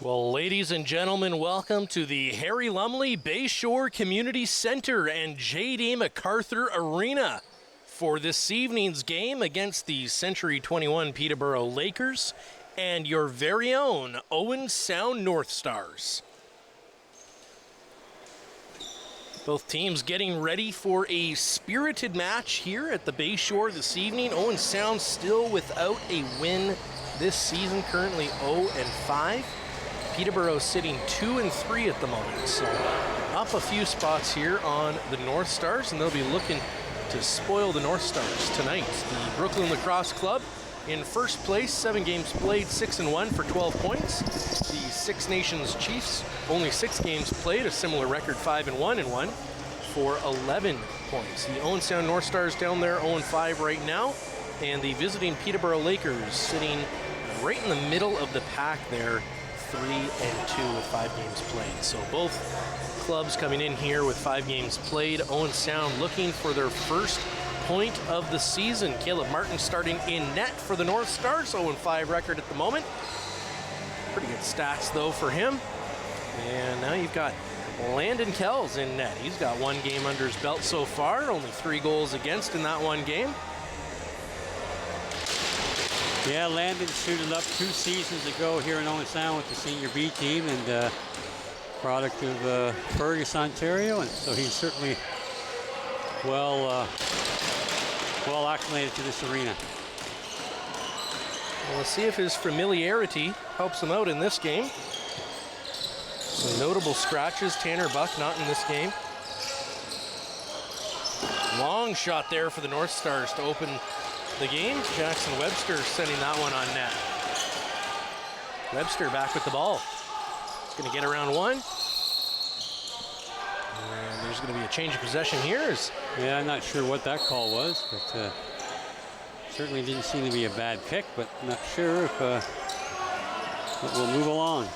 Well, ladies and gentlemen, welcome to the Harry Lumley Bayshore Community Center and J.D. MacArthur Arena for this evening's game against the Century 21 Peterborough Lakers and your very own Owen Sound North Stars. Both teams getting ready for a spirited match here at the Bayshore this evening. Owen Sound still without a win this season, currently 0-5. Peterborough sitting 2-3 at the moment, so up a few spots here on the North Stars, and they'll be looking to spoil the North Stars tonight. The Brooklyn Lacrosse Club in first place, 7 games played, 6-1 for 12 points. The Six Nations Chiefs, only 6 games played, a similar record, 5-1 for 11 points. The Owen Sound North Stars down there, 0-5 right now, and the visiting Peterborough Lakers sitting right in the middle of the pack there, 3-2 with 5 games played. So both clubs coming in here with 5 games played. Owen Sound looking for their first point of the season. Caleb Martin starting in net for the North Stars, 0-5 record at the moment. Pretty good stats though for him. And now you've got Landon Kells in net. He's got 1 game under his belt so far, only 3 goals against in that 1 game. Yeah, Landon suited up 2 seasons ago here in Owen Sound with the Senior B team, and product of Fergus, Ontario, and so he's certainly well acclimated to this arena. Well, let's see if his familiarity helps him out in this game. Some notable scratches. Tanner Buck not in this game. Long shot there for the North Stars to open the game. Jackson Webster sending that one on net. Webster back with the ball. He's going to get around 1. And there's going to be a change of possession here. Yeah, I'm not sure what that call was, but certainly didn't seem to be a bad pick, but not sure if but we'll move along.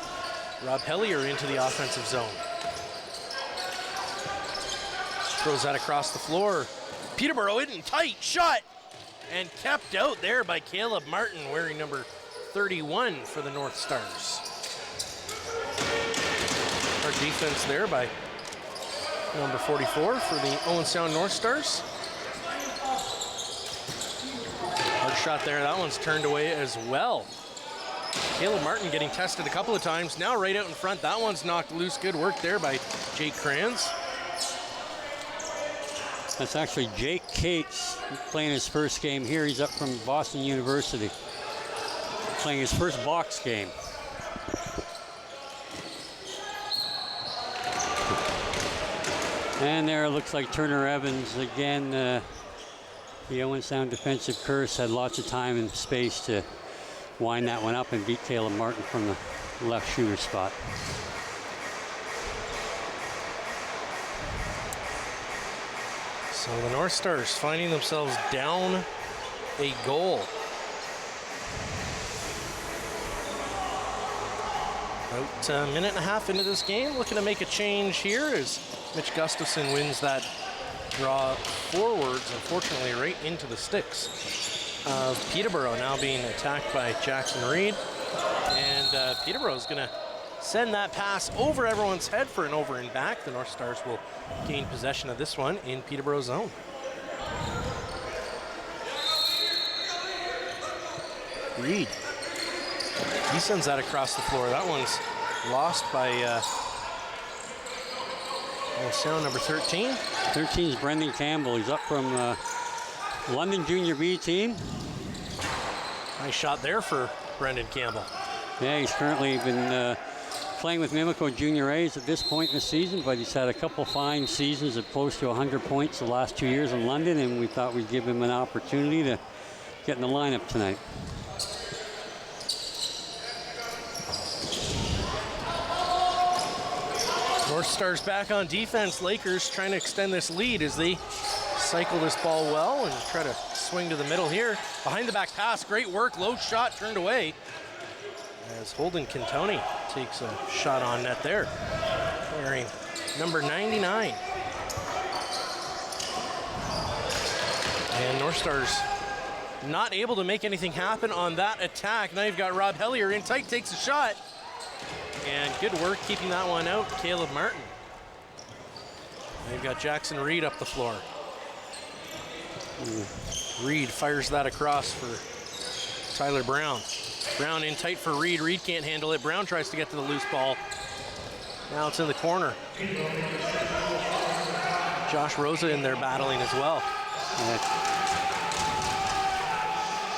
Rob Hellier into the offensive zone. Throws that across the floor. Peterborough in tight shot. And kept out there by Caleb Martin, wearing number 31 for the North Stars. Our defense there by number 44 for the Owen Sound North Stars. Hard shot there, that one's turned away as well. Caleb Martin getting tested a couple of times, now right out in front. That one's knocked loose, good work there by Jake Kranz. That's actually Jake Cates playing his first game here. He's up from Boston University, playing his first box game. And there it looks like Turner Evans again. The Owen Sound defensive curse had lots of time and space to wind that one up and beat Caleb Martin from the left shooter spot. So the North Stars finding themselves down a goal. About a minute and a half into this game, looking to make a change here as Mitch Gustafson wins that draw forwards, unfortunately right into the sticks of Peterborough, now being attacked by Jackson Reed. And Peterborough is going to send that pass over everyone's head for an over and back. The North Stars will gain possession of this one in Peterborough zone. Reed. He sends that across the floor. That one's lost by Sound number 13. 13 is Brendan Campbell. He's up from London Junior B team. Nice shot there for Brendan Campbell. Yeah, he's currently been playing with Mimico Junior A's at this point in the season, but he's had a couple fine seasons of close to 100 points the last 2 years in London, and we thought we'd give him an opportunity to get in the lineup tonight. North Stars back on defense. Lakers trying to extend this lead as they cycle this ball well and try to swing to the middle here. Behind the back pass, great work, low shot turned away as Holden Cantoni takes a shot on net there, wearing number 99. And North Stars not able to make anything happen on that attack. Now you've got Rob Hellier in tight, takes a shot. and good work keeping that one out, Caleb Martin. They've got Jackson Reed up the floor. Reed fires that across for Tyler Brown. Brown in tight for Reed. Reed can't handle it. Brown tries to get to the loose ball. Now it's in the corner. Josh Rosa in there battling as well.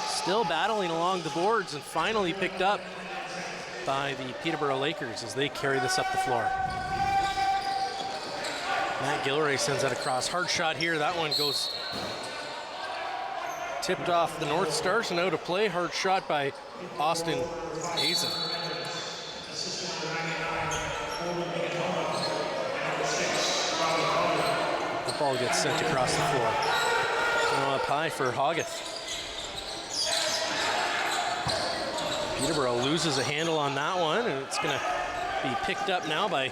Still battling along the boards and finally picked up by the Peterborough Lakers as they carry this up the floor. Matt Gilray sends that across. Hard shot here. That one goes tipped off the North Stars and out of play. Hard shot by Austin Hazen. The ball gets sent across the floor. Now up high for Hoggett. Peterborough loses a handle on that one, and it's going to be picked up now by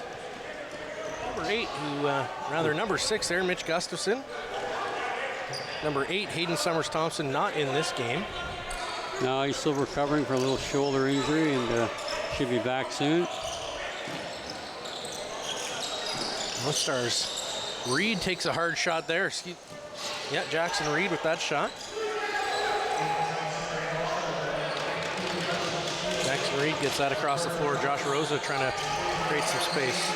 number 6 there, Mitch Gustafson. Number 8, Hayden Summers-Thompson, not in this game. No, he's still recovering from a little shoulder injury and should be back soon. North Stars. Reed takes a hard shot there. Yeah, Jackson Reed with that shot. Jackson Reed gets that across the floor. Josh Rosa trying to create some space.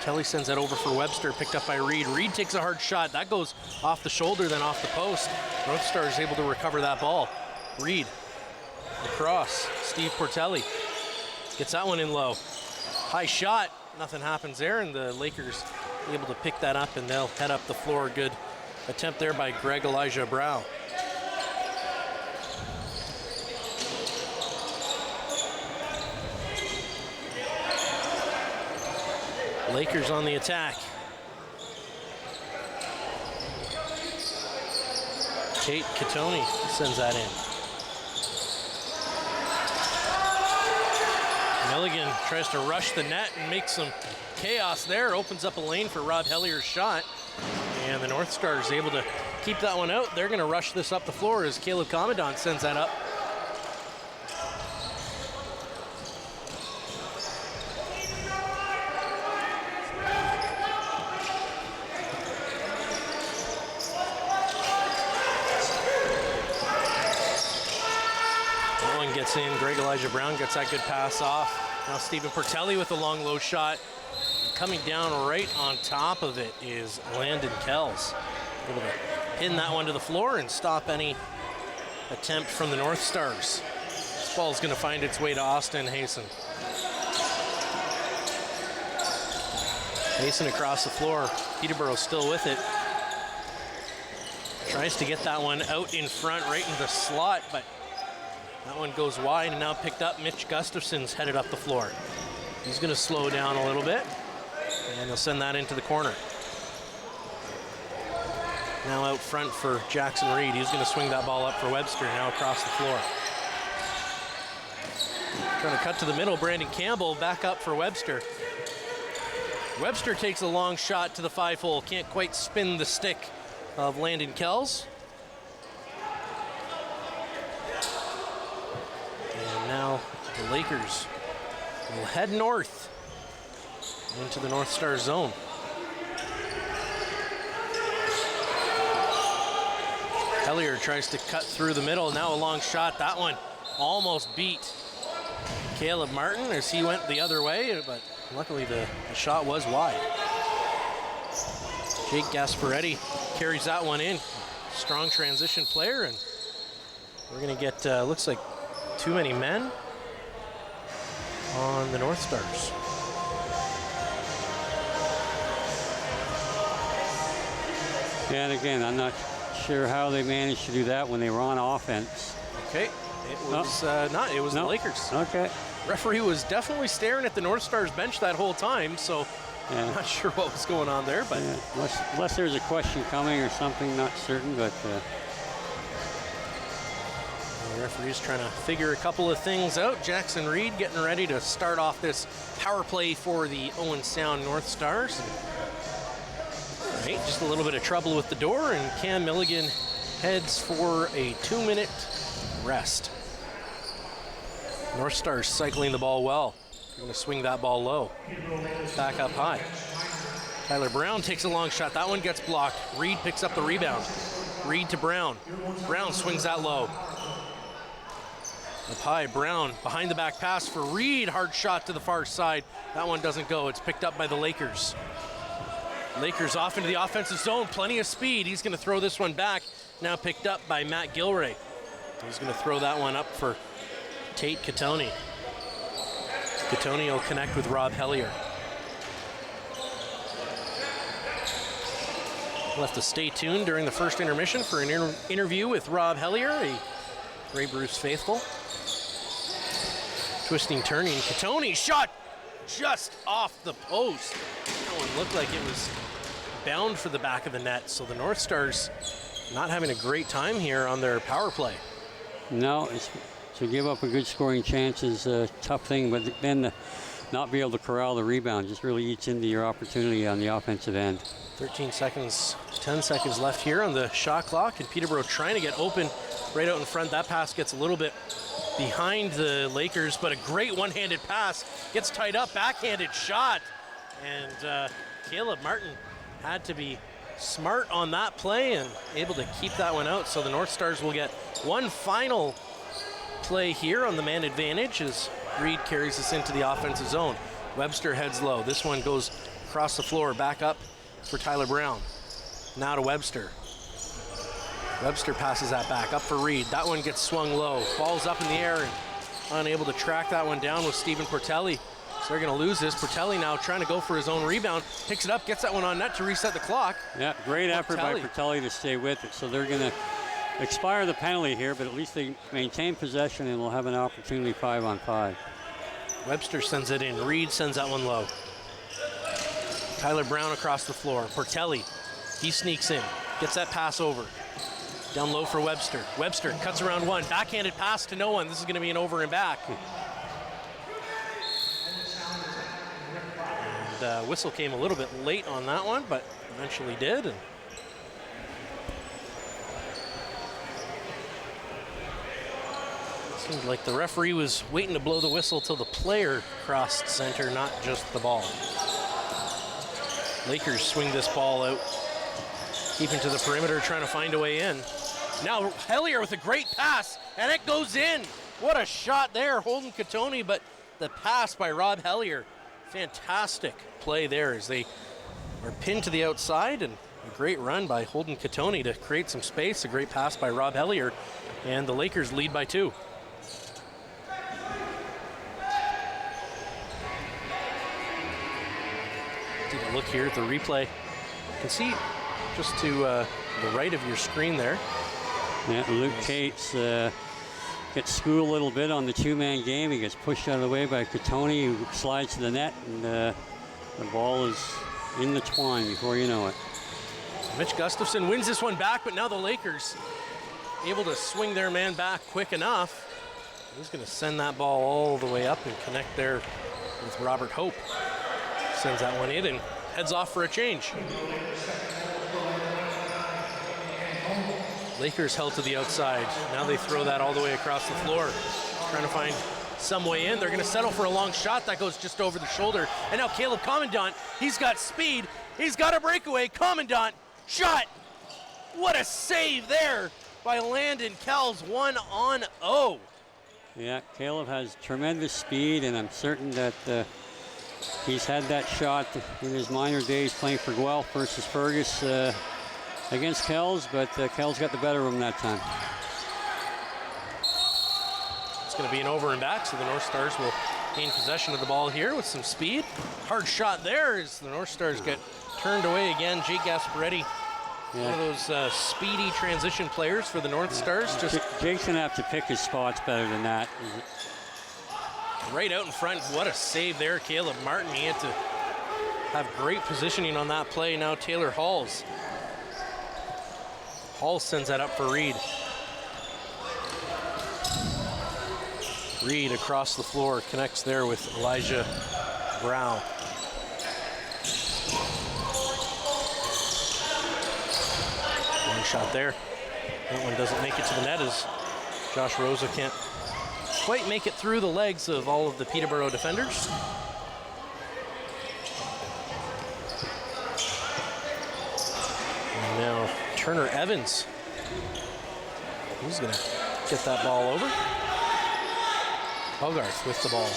Kelly sends that over for Webster, picked up by Reed. Reed takes a hard shot. That goes off the shoulder, then off the post. North Star is able to recover that ball. Reed, across. Steve Portelli gets that one in low. High shot, nothing happens there, and the Lakers able to pick that up, and they'll head up the floor. Good attempt there by Greg Elijah Brow. Lakers on the attack. Tate Katoni sends that in. Milligan tries to rush the net and make some chaos there. Opens up a lane for Rob Hellier's shot. And the North Stars able to keep that one out. They're going to rush this up the floor as Caleb Commandant sends that up. In. Greg Elijah Brown gets that good pass off. Now Stephen Portelli with a long low shot. And coming down right on top of it is Landon Kells. Able to pin that one to the floor and stop any attempt from the North Stars. This ball is going to find its way to Austin Hazen. Hazen across the floor. Peterborough still with it. Tries to get that one out in front right into the slot, but that one goes wide and now picked up. Mitch Gustafson's headed up the floor. He's going to slow down a little bit, and he'll send that into the corner. Now out front for Jackson Reed. He's going to swing that ball up for Webster, now across the floor. Trying to cut to the middle, Brandon Campbell back up for Webster. Webster takes a long shot to the 5-hole. Can't quite spin the stick of Landon Kells. Now the Lakers will head north into the North Star zone. Hellier tries to cut through the middle. Now a long shot. That one almost beat Caleb Martin as he went the other way, but luckily the shot was wide. Jake Gasparetti carries that one in. Strong transition player, and we're going to get, looks like, too many men on the North Stars. Yeah, and again, I'm not sure how they managed to do that when they were on offense. Okay, it was the Lakers. Okay. Referee was definitely staring at the North Stars bench that whole time, so yeah. I'm not sure what was going on there, but yeah. Unless there's a question coming or something, not certain, but the referee's trying to figure a couple of things out. Jackson Reed getting ready to start off this power play for the Owen Sound North Stars. Right, just a little bit of trouble with the door, and Cam Milligan heads for a 2-minute rest. North Stars cycling the ball well. They're going to swing that ball low. Back up high. Tyler Brown takes a long shot. That one gets blocked. Reed picks up the rebound. Reed to Brown. Brown swings that low. Up high, Brown behind the back pass for Reed. Hard shot to the far side. That one doesn't go. It's picked up by the Lakers. Lakers off into the offensive zone. Plenty of speed. He's going to throw this one back. Now picked up by Matt Gilray. He's going to throw that one up for Tate Katoni. Katoni will connect with Rob Hellier. We'll have to stay tuned during the first intermission for an interview with Rob Hellier, a Grey Bruce faithful. Twisting, turning. Katoni shot just off the post. That one looked like it was bound for the back of the net. So the North Stars not having a great time here on their power play. No, to give up a good scoring chance is a tough thing, but then not be able to corral the rebound just really eats into your opportunity on the offensive end. 13 seconds, 10 seconds left here on the shot clock, and Peterborough trying to get open right out in front. That pass gets a little bit behind the Lakers, but a great one-handed pass. Gets tied up, backhanded shot. And Caleb Martin had to be smart on that play and able to keep that one out. So the North Stars will get one final play here on the man advantage as Reed carries us into the offensive zone. Webster heads low. This one goes across the floor, back up for Tyler Brown. Now to Webster. Webster passes that back up for Reed. That one gets swung low. Falls up in the air and unable to track that one down with Stephen Portelli. So they're going to lose this. Portelli now trying to go for his own rebound. Picks it up, gets that one on net to reset the clock. Yeah, great effort by Portelli to stay with it. So they're going to expire the penalty here, but at least they maintain possession and will have an opportunity 5-on-5. Webster sends it in. Reed sends that one low. Tyler Brown across the floor. Portelli, he sneaks in. Gets that pass over. Down low for Webster. Webster cuts around one. Backhanded pass to no one. This is going to be an over and back. And whistle came a little bit late on that one, but eventually did. And seemed like the referee was waiting to blow the whistle till the player crossed center, not just the ball. Lakers swing this ball out. Keeping to the perimeter, trying to find a way in. Now Hellier with a great pass, and it goes in. What a shot there, Holden Katoni, but the pass by Rob Hellier. Fantastic play there as they are pinned to the outside, and a great run by Holden Katoni to create some space. A great pass by Rob Hellier, and the Lakers lead by 2. Take a look here at the replay. You can see just to the right of your screen there. Yeah, Luke Cates gets screwed a little bit on the two-man game. He gets pushed out of the way by Katoni, who slides to the net, and the ball is in the twine before you know it. Mitch Gustafson wins this one back, but now the Lakers able to swing their man back quick enough. He's going to send that ball all the way up and connect there with Robert Hope. Sends that one in and heads off for a change. Lakers held to the outside. Now they throw that all the way across the floor. Trying to find some way in. They're going to settle for a long shot that goes just over the shoulder. And now Caleb Commandant, he's got speed. He's got a breakaway. Commandant, shot. What a save there by Landon Kells, 1-on-0. Yeah, Caleb has tremendous speed, and I'm certain that he's had that shot in his minor days playing for Guelph versus Fergus against Kells, but Kells got the better of him that time. It's going to be an over and back, so the North Stars will gain possession of the ball here with some speed. Hard shot there as the North Stars get turned away again. Jake Gasparetti, one of those speedy transition players for the North Stars. Jake's going to have to pick his spots better than that. Right out in front. What a save there, Caleb Martin. He had to have great positioning on that play. Now Taylor Halls. Hall sends that up for Reed. Reed across the floor, connects there with Elijah Brown. One shot there. That one doesn't make it to the net as Josh Rosa can't quite make it through the legs of all of the Peterborough defenders. And now Turner Evans. He's gonna get that ball over. Hogarth with the ball.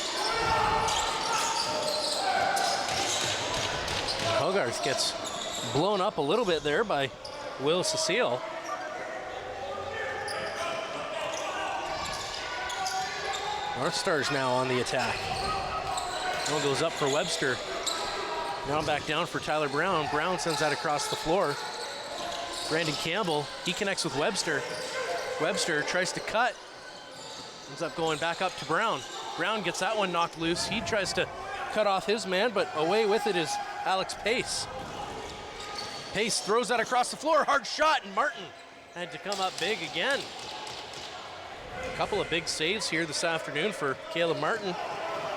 And Hogarth gets blown up a little bit there by Will Cecile. North Stars now on the attack. Ball goes up for Webster. Now back down for Tyler Brown. Brown sends that across the floor. Brandon Campbell, he connects with Webster. Webster tries to cut. Ends up going back up to Brown. Brown gets that one knocked loose. He tries to cut off his man, but away with it is Alex Pace. Pace throws that across the floor. Hard shot, and Martin had to come up big again. A couple of big saves here this afternoon for Caleb Martin.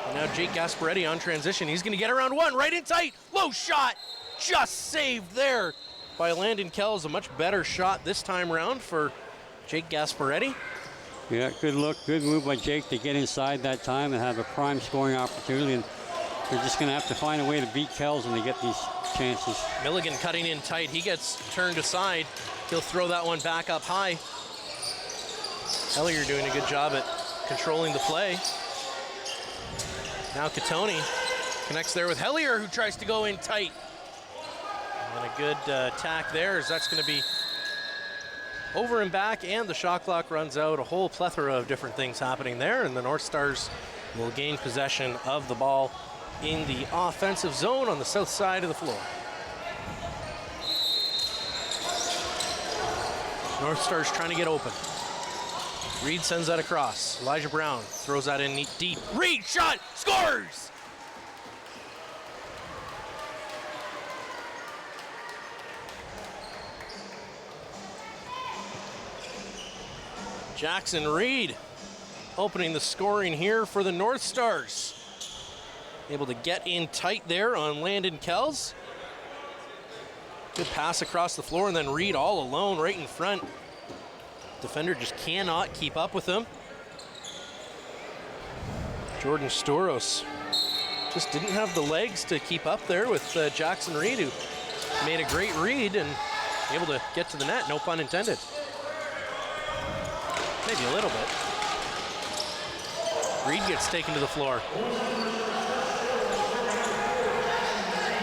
And now Jake Gasparetti on transition. He's going to get around one, right in tight. Low shot, just saved there by Landon Kells. A much better shot this time around for Jake Gasparetti. Yeah, good look, good move by Jake to get inside that time and have a prime scoring opportunity. And they're just going to have to find a way to beat Kells when they get these chances. Milligan cutting in tight. He gets turned aside. He'll throw that one back up high. Hellier doing a good job at controlling the play. Now Catoni connects there with Hellier, who tries to go in tight. And a good tack there, as that's going to be over and back, and the shot clock runs out. A whole plethora of different things happening there, and the North Stars will gain possession of the ball in the offensive zone on the south side of the floor. North Stars trying to get open. Reed sends that across. Elijah Brown throws that in deep. Reed shot, scores! Jackson Reed opening the scoring here for the North Stars. Able to get in tight there on Landon Kells. Good pass across the floor, and then Reed all alone right in front. Defender just cannot keep up with him. Jordan Storos just didn't have the legs to keep up there with Jackson Reed, who made a great read and able to get to the net, no pun intended. Maybe a little bit. Reed gets taken to the floor.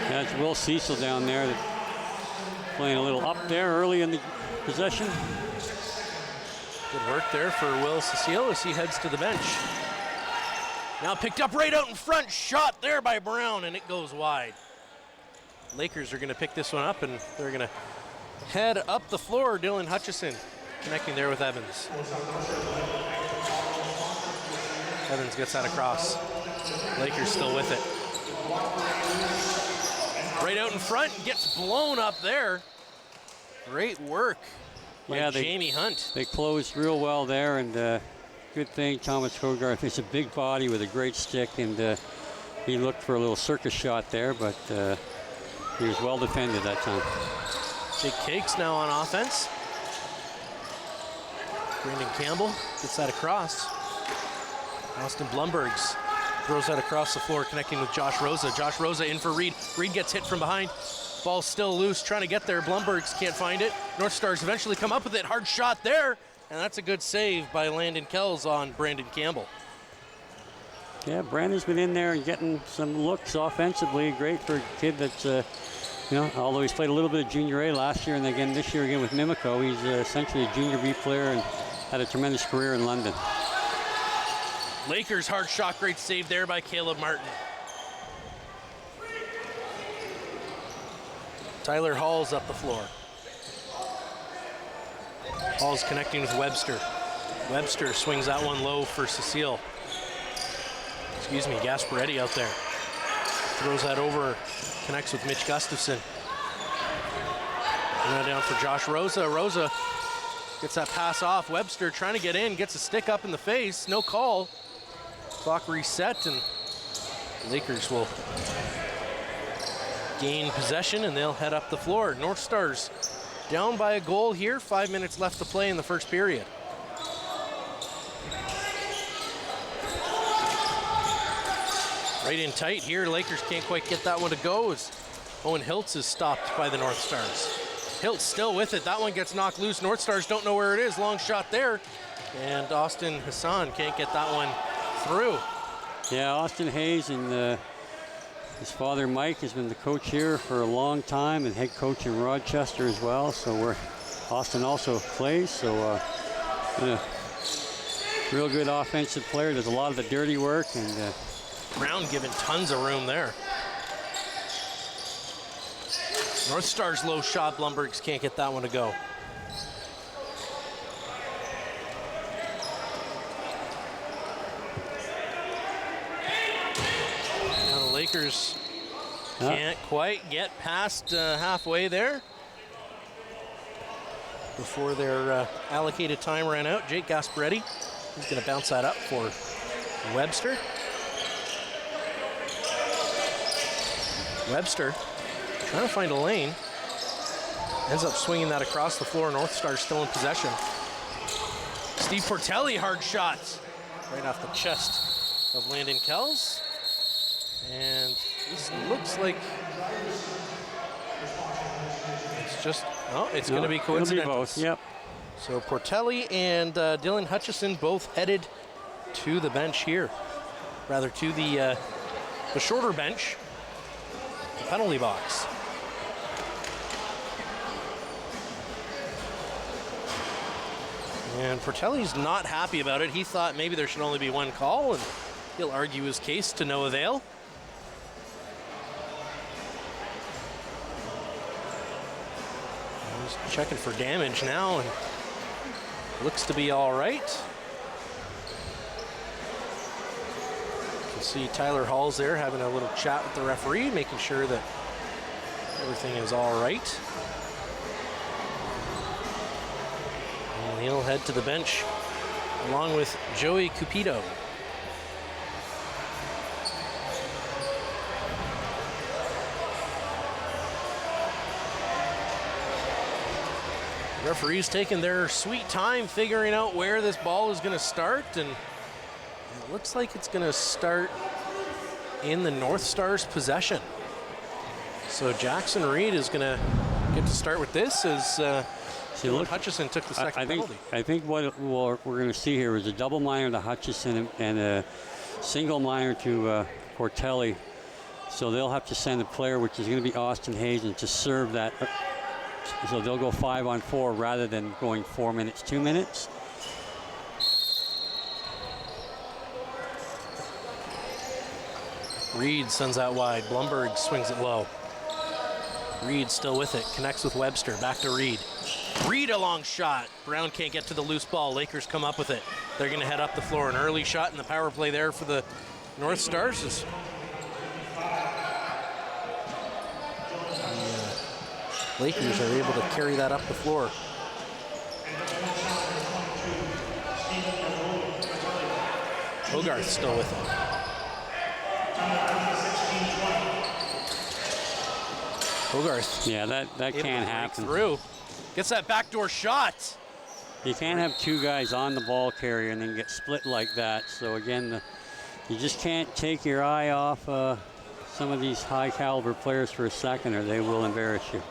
That's Will Cecil down there, playing a little up there early in the possession. Good work there for Will Cecile as he heads to the bench. Now picked up right out in front, shot there by Brown, and it goes wide. Lakers are going to pick this one up, and they're going to head up the floor. Dylan Hutchison connecting there with Evans. Evans gets that across. Lakers still with it. Right out in front, gets blown up there. Great work. Yeah, Jamie Hunt. They closed real well there, and good thing Thomas Hogarth is a big body with a great stick, and he looked for a little circus shot there, but he was well defended that time. Jake Cakes now on offense. Brandon Campbell gets that across. Austin Blumbergs throws that across the floor, connecting with Josh Rosa. Josh Rosa in for Reed. Reed gets hit from behind. Ball still loose, trying to get there. Blumbergs can't find it. North Stars eventually come up with it. Hard shot there, and that's a good save by Landon Kells on Brandon Campbell. Yeah, Brandon's been in there and getting some looks offensively. Great for a kid that's, although he's played a little bit of Junior A last year and again this year again with Mimico, he's essentially a Junior B player and had a tremendous career in London. Lakers hard shot, great save there by Caleb Martin. Tyler Hall's up the floor. Hall's connecting with Webster. Webster swings that one low for Cecile. Gasparetti out there. Throws that over, connects with Mitch Gustafson. Now down for Josh Rosa. Rosa gets that pass off. Webster trying to get in, gets a stick up in the face. No call. Clock reset, and Lakers will gain possession, and they'll head up the floor. North Stars down by a goal here. 5 minutes left to play in the first period. Right in tight here. Lakers can't quite get that one to go as Owen Hiltz is stopped by the North Stars. Hiltz still with it. That one gets knocked loose. North Stars don't know where it is. Long shot there. And Austin Hassan can't get that one through. Yeah, Austin Hayes and his father Mike has been the coach here for a long time and head coach in Rochester as well. So Austin also plays. So real good offensive player. Does a lot of the dirty work. And Brown given tons of room there. North Stars low shot. Blumbergs can't get that one to go. Now the Lakers can't quite get past halfway there before their allocated time ran out. Jake Gasparetti is going to bounce that up for Webster. Webster trying to find a lane. Ends up swinging that across the floor. North Stars still in possession. Steve Portelli, hard shots. Right off the chest of Landon Kells. And this looks like it's just, it's going to be coincidental. Both, yep. So Portelli and Dylan Hutchison both headed to the bench here. Rather to the shorter bench, the penalty box. And Portelli's not happy about it. He thought maybe there should only be one call, and he'll argue his case to no avail. He's checking for damage now, and looks to be all right. You can see Tyler Hall's there having a little chat with the referee, making sure that everything is all right. And he'll head to the bench along with Joey Cupido. The referees taking their sweet time figuring out where this ball is going to start, and it looks like it's going to start in the North Stars' possession. So Jackson Reed is going to get to start with this as Hutchison took the second penalty. I think what we're going to see here is a double minor to Hutchison and a single minor to Portelli. So they'll have to send a player, which is going to be Austin Hazen, to serve that. So they'll go 5-on-4 rather than going 4 minutes, 2 minutes. Reed sends that wide. Blumberg swings it low. Reed still with it. Connects with Webster. Back to Reed. Reed a long shot. Brown can't get to the loose ball. Lakers come up with it. They're going to head up the floor. An early shot in the power play there for the North Stars. The Lakers are able to carry that up the floor. Hogarth still with it. Hogarth. Yeah, that can't happen. Through. Gets that backdoor shot. You can't have two guys on the ball carrier and then get split like that. So again, you just can't take your eye off some of these high caliber players for a second or they will embarrass you.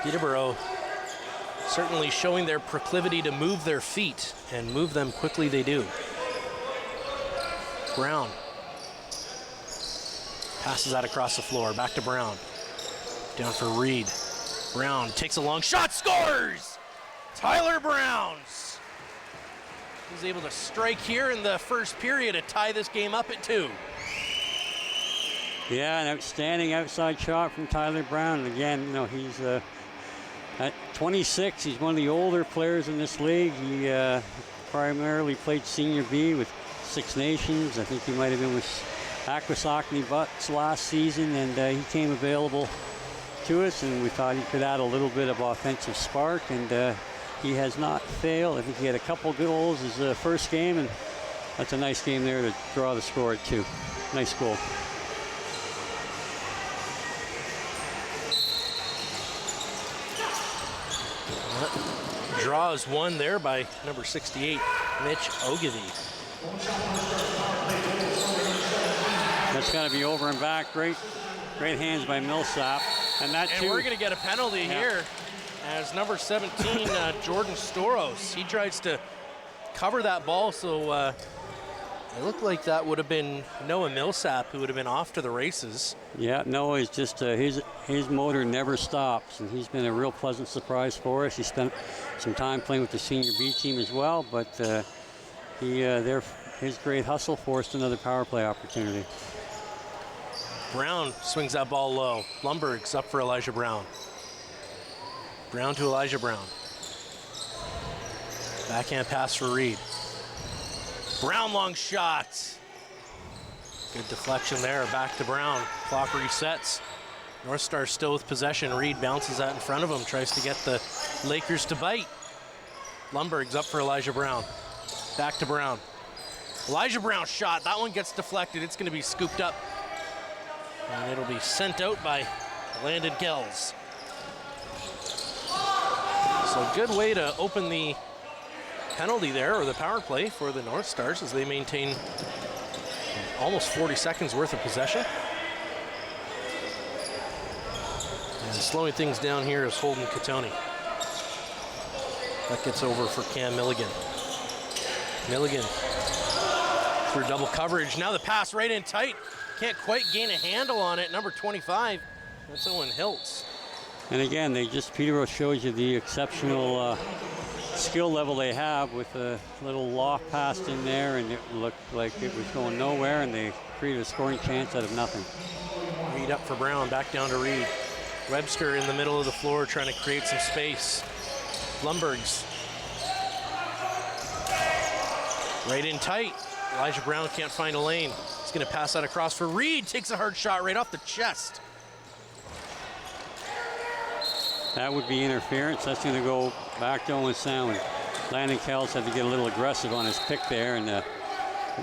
Peterborough certainly showing their proclivity to move their feet, and move them quickly they do. Brown passes that across the floor, back to Brown. Down for Reed. Brown takes a long shot, scores! Tyler Browns. He's able to strike here in the first period to tie this game up at 2. Yeah, an outstanding outside shot from Tyler Brown. And again, you know, he's at 26. He's one of the older players in this league. He primarily played Senior B with Six Nations. I think he might have been with Akwesasne Bucks last season, and he came available to us, and we thought he could add a little bit of offensive spark, and he has not failed. I think he had a couple goals his first game, and that's a nice game there to draw the score at 2. Nice goal. Draw is won there by number 68, Mitch Ogilvie. That's got to be over and back. Great hands by Millsap. And we're going to get a penalty here as number 17, Jordan Storos. He tries to cover that ball, so it looked like that would have been Noah Millsap who would have been off to the races. Yeah, Noah is just, his motor never stops, and he's been a real pleasant surprise for us. He spent some time playing with the senior B team as well, but his great hustle forced another power play opportunity. Brown swings that ball low. Blumberg's up for Elijah Brown. Brown to Elijah Brown. Backhand pass for Reed. Brown long shots. Good deflection there. Back to Brown. Clock resets. North Star still with possession. Reed bounces that in front of him. Tries to get the Lakers to bite. Blumberg's up for Elijah Brown. Back to Brown. Elijah Brown shot. That one gets deflected. It's going to be scooped up. And it'll be sent out by Landon Kells. So good way to open the penalty there, or the power play for the North Stars, as they maintain almost 40 seconds worth of possession. And slowing things down here is Holden Katoni. That gets over for Cam Milligan. Milligan through double coverage. Now the pass right in tight. Can't quite gain a handle on it. Number 25, that's Owen Hiltz. And again, Peterborough shows you the exceptional skill level they have with a little loft pass in there, and it looked like it was going nowhere, and they created a scoring chance out of nothing. Reed up for Brown, back down to Reed. Webster in the middle of the floor trying to create some space. Blumberg's right in tight. Elijah Brown can't find a lane. He's going to pass that across for Reed. Takes a hard shot right off the chest. That would be interference. That's going to go back to Owen Sound. Landon Kells had to get a little aggressive on his pick there, and it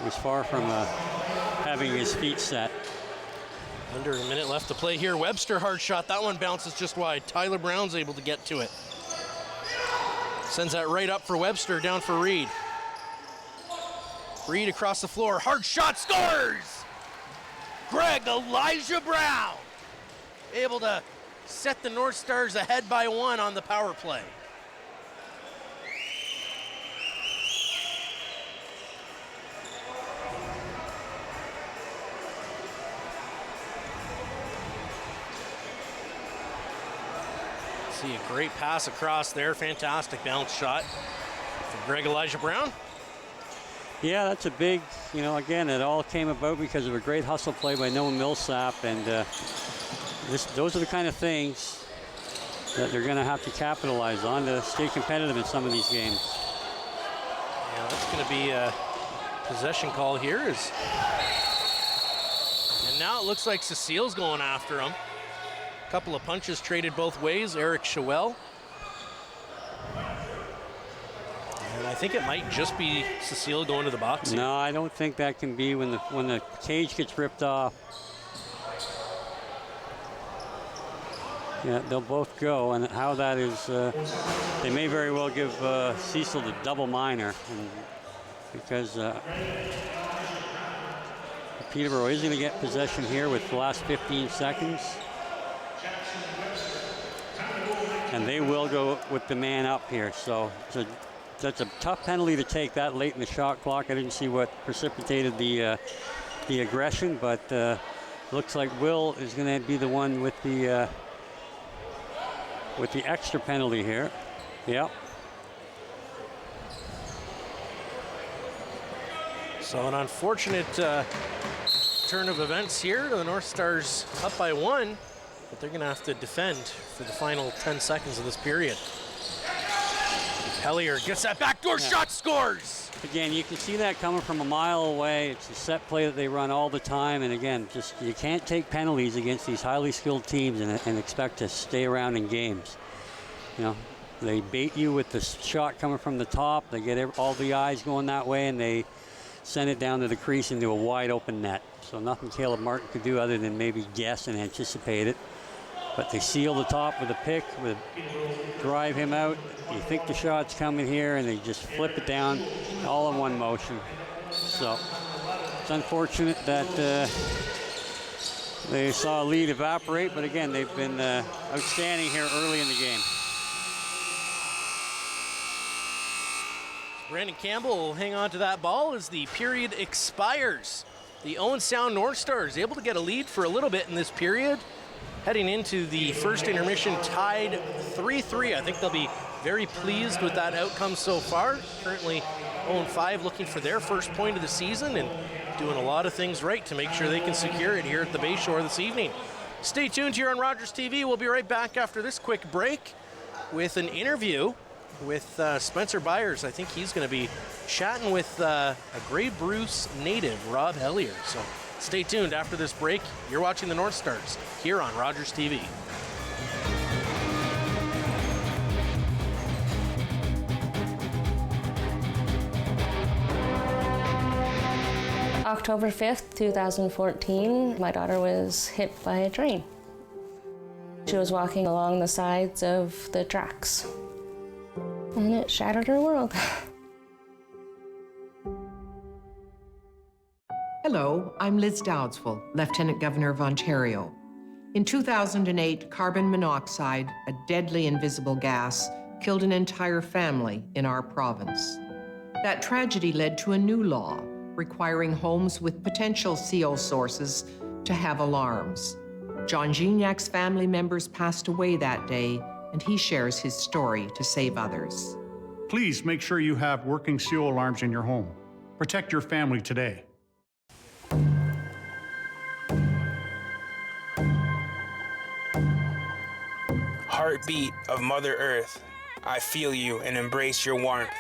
was far from having his feet set. Under a minute left to play here. Webster hard shot. That one bounces just wide. Tyler Brown's able to get to it. Sends that right up for Webster, down for Reed. Reed across the floor. Hard shot, scores! Elijah Brown able to set the North Stars ahead by one on the power play. See a great pass across there. Fantastic bounce shot from Elijah Brown. Yeah, that's a big, again, it all came about because of a great hustle play by Noah Millsap, and those are the kind of things that they're going to have to capitalize on to stay competitive in some of these games. Yeah, that's going to be a possession call here. And now it looks like Cecile's going after him. A couple of punches traded both ways. Eric Chauvel. And I think it might just be Cecile going to the box here. No, I don't think that can be when the cage gets ripped off. Yeah, they'll both go, and how that is, they may very well give Cecil the double minor, because Peterborough is going to get possession here with the last 15 seconds. And they will go with the man up here, so that's a tough penalty to take that late in the shot clock. I didn't see what precipitated the aggression, but looks like Will is going to be the one with the extra penalty here. Yep. So an unfortunate turn of events here. The North Stars up by one, but they're going to have to defend for the final 10 seconds of this period. Hellier gets that backdoor shot, scores! Again, you can see that coming from a mile away. It's a set play that they run all the time, and again, just you can't take penalties against these highly skilled teams and expect to stay around in games. They bait you with the shot coming from the top. They get all the eyes going that way, and they send it down to the crease into a wide open net. So nothing Caleb Martin could do other than maybe guess and anticipate it. But they seal the top with a pick, drive him out. You think the shot's coming here, and they just flip it down all in one motion. So it's unfortunate that They saw a lead evaporate, but again, they've been outstanding here early in the game. Brandon Campbell will hang on to that ball as the period expires. The Owen Sound North Stars able to get a lead for a little bit in this period. Heading into the first intermission tied 3-3. I think they'll be very pleased with that outcome so far. Currently 0-5 looking for their first point of the season and doing a lot of things right to make sure they can secure it here at the Bayshore this evening. Stay tuned here on Rogers TV. We'll be right back after this quick break with an interview with Spencer Byers. I think he's going to be chatting with a Grey Bruce native, Rob Hellier. So stay tuned after this break. You're watching the North Stars here on Rogers TV. October 5th, 2014, my daughter was hit by a train. She was walking along the sides of the tracks, and it shattered her world. Hello, I'm Liz Dowdswell, Lieutenant Governor of Ontario. In 2008, carbon monoxide, a deadly invisible gas, killed an entire family in our province. That tragedy led to a new law requiring homes with potential CO sources to have alarms. John Gignac's family members passed away that day, and he shares his story to save others. Please make sure you have working CO alarms in your home. Protect your family today. Heartbeat of Mother Earth, I feel you and embrace your warmth.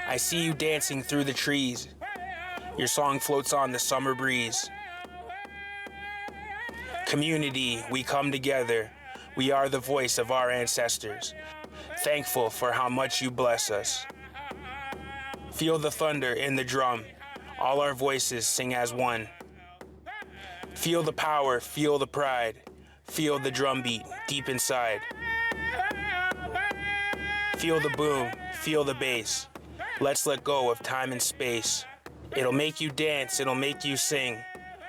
I see you dancing through the trees. Your song floats on the summer breeze. Community, we come together. We are the voice of our ancestors. Thankful for how much you bless us. Feel the thunder in the drum. All our voices sing as one. Feel the power, feel the pride. Feel the drumbeat deep inside. Feel the boom, feel the bass. Let's let go of time and space. It'll make you dance, it'll make you sing.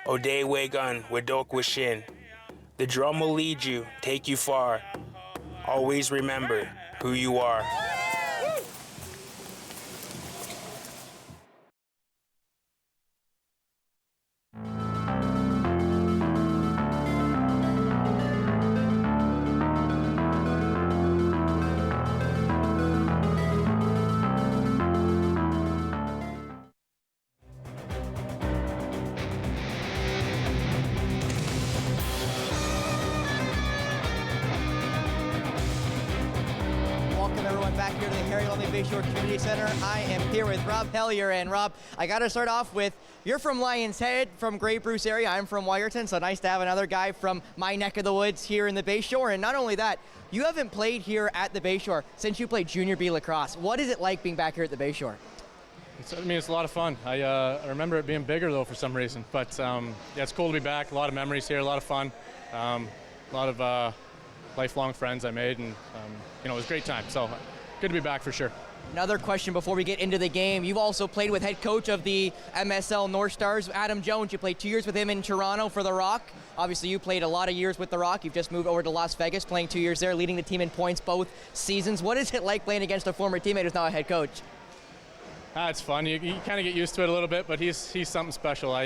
Ode Wegun, Wedok Wishin. The drum will lead you, take you far. Always remember who you are. Bayshore Community Center. I am here with Rob Hellier, and Rob, I got to start off with, you're from Lion's Head, from Grey Bruce area. I'm from Wyerton, so nice to have another guy from my neck of the woods here in the Bayshore. And not only that, you haven't played here at the Bayshore since you played Junior B lacrosse. What is it like being back here at the Bayshore? It's a lot of fun. I remember it being bigger though for some reason, but yeah, it's cool to be back. A lot of memories here, a lot of fun, a lot of lifelong friends I made, and it was a great time. So good to be back for sure. Another question before we get into the game. You've also played with head coach of the MSL North Stars, Adam Jones. You played 2 years with him in Toronto for the Rock. Obviously, you played a lot of years with the Rock. You've just moved over to Las Vegas, playing 2 years there, leading the team in points both seasons. What is it like playing against a former teammate who's now a head coach? It's fun. You kind of get used to it a little bit, but he's something special. I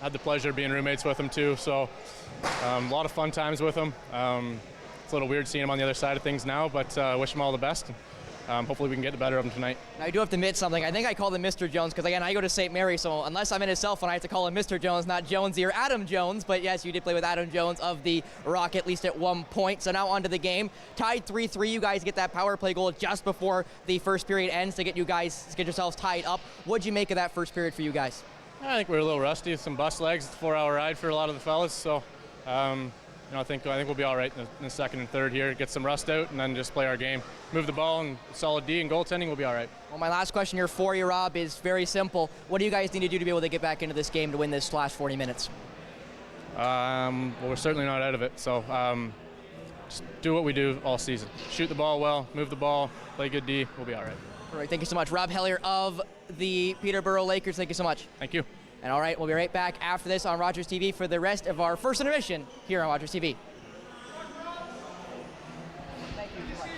had the pleasure of being roommates with him too, so a lot of fun times with him. It's a little weird seeing him on the other side of things now, but wish him all the best. Hopefully we can get the better of him tonight. Now, I do have to admit something. I think I called him Mr. Jones because, again, I go to St. Mary, so unless I'm in his cell phone, I have to call him Mr. Jones, not Jonesy or Adam Jones. But, yes, you did play with Adam Jones of the Rock at least at one point. So now on to the game. Tied 3-3. You guys get that power play goal just before the first period ends to get yourselves tied up. What'd you make of that first period for you guys? I think we're a little rusty with some bus legs. It's a 4-hour ride for a lot of the fellas, so I think we'll be all right in the second and third here. Get some rust out and then just play our game. Move the ball and solid D and goaltending, we'll be all right. Well, my last question here for you, Rob, is very simple. What do you guys need to do to be able to get back into this game to win this last 40 minutes? Well, we're certainly not out of it, so just do what we do all season. Shoot the ball well, move the ball, play good D, we'll be all right. All right, thank you so much. Rob Hellier of the Peterborough Lakers, thank you so much. Thank you. And all right, we'll be right back after this on Rogers TV for the rest of our first intermission here on Rogers TV. Thank you so much.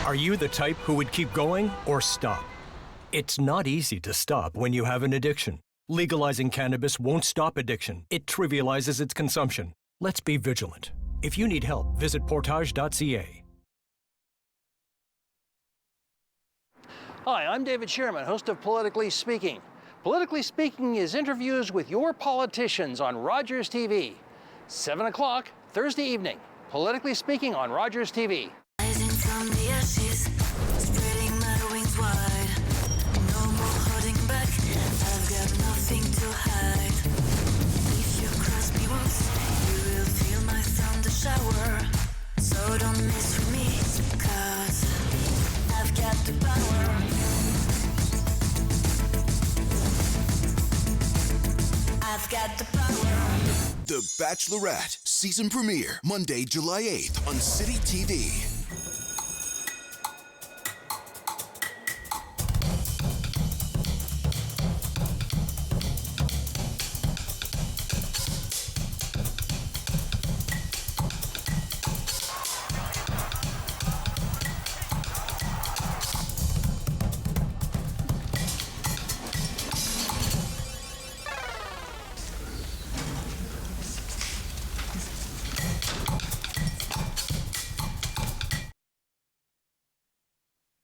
Are you the type who would keep going or stop? It's not easy to stop when you have an addiction. Legalizing cannabis won't stop addiction. It trivializes its consumption. Let's be vigilant. If you need help, visit portage.ca. Hi, I'm David Sherman, host of Politically Speaking. Politically Speaking is interviews with your politicians on Rogers TV. 7 o'clock, Thursday evening. Politically Speaking on Rogers TV. Rising from the ashes, spreading my wings wide. No more holding back, I've got nothing to hide. If you cross me once, you will feel my thunder shower. So don't mess with me, 'cause I've got the power. I've got the power. The Bachelorette season premiere Monday, July 8th on City TV.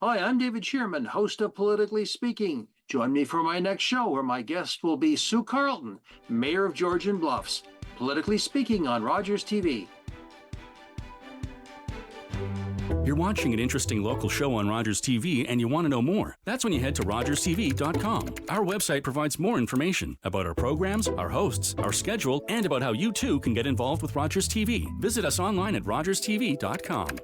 Hi, I'm David Sherman, host of Politically Speaking. Join me for my next show where my guest will be Sue Carlton, Mayor of Georgian Bluffs. Politically Speaking on Rogers TV. You're watching an interesting local show on Rogers TV and you want to know more. That's when you head to rogerstv.com. Our website provides more information about our programs, our hosts, our schedule, and about how you too can get involved with Rogers TV. Visit us online at rogerstv.com.